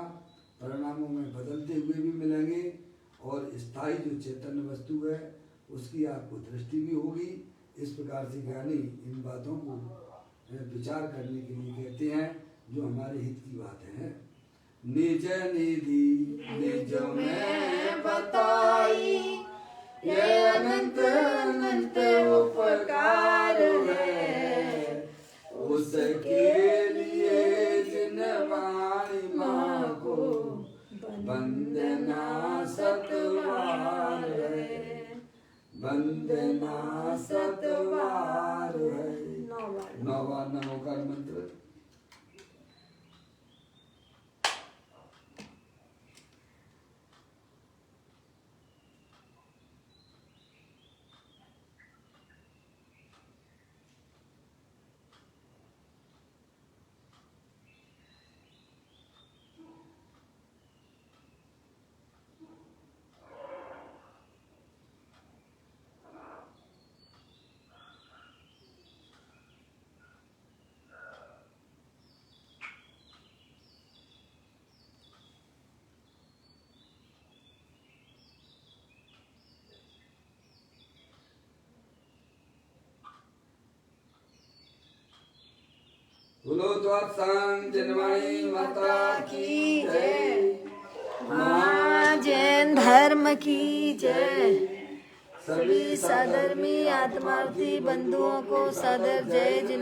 परिणामों में बदलते हुए भी मिलेंगे, और स्थायी जो चैतन्य वस्तु है उसकी आपको दृष्टि भी होगी। इस प्रकार से ज्ञानी इन बातों को विचार करने के लिए कहते हैं, जो हमारे हित की बात है। निज निधि निज में बताई, ये अनंत अनंत उपकार है, उसके लिए जिन वाणी माँ को वंदना सतवार है, वंदना सतवार है। नौवा नमोकार मंत्र। बोलो तो जिनवाणी माता की जय। माँ जैन धर्म की जय। सभी सधर्मी आत्मार्थी बंधुओं को सदर जय।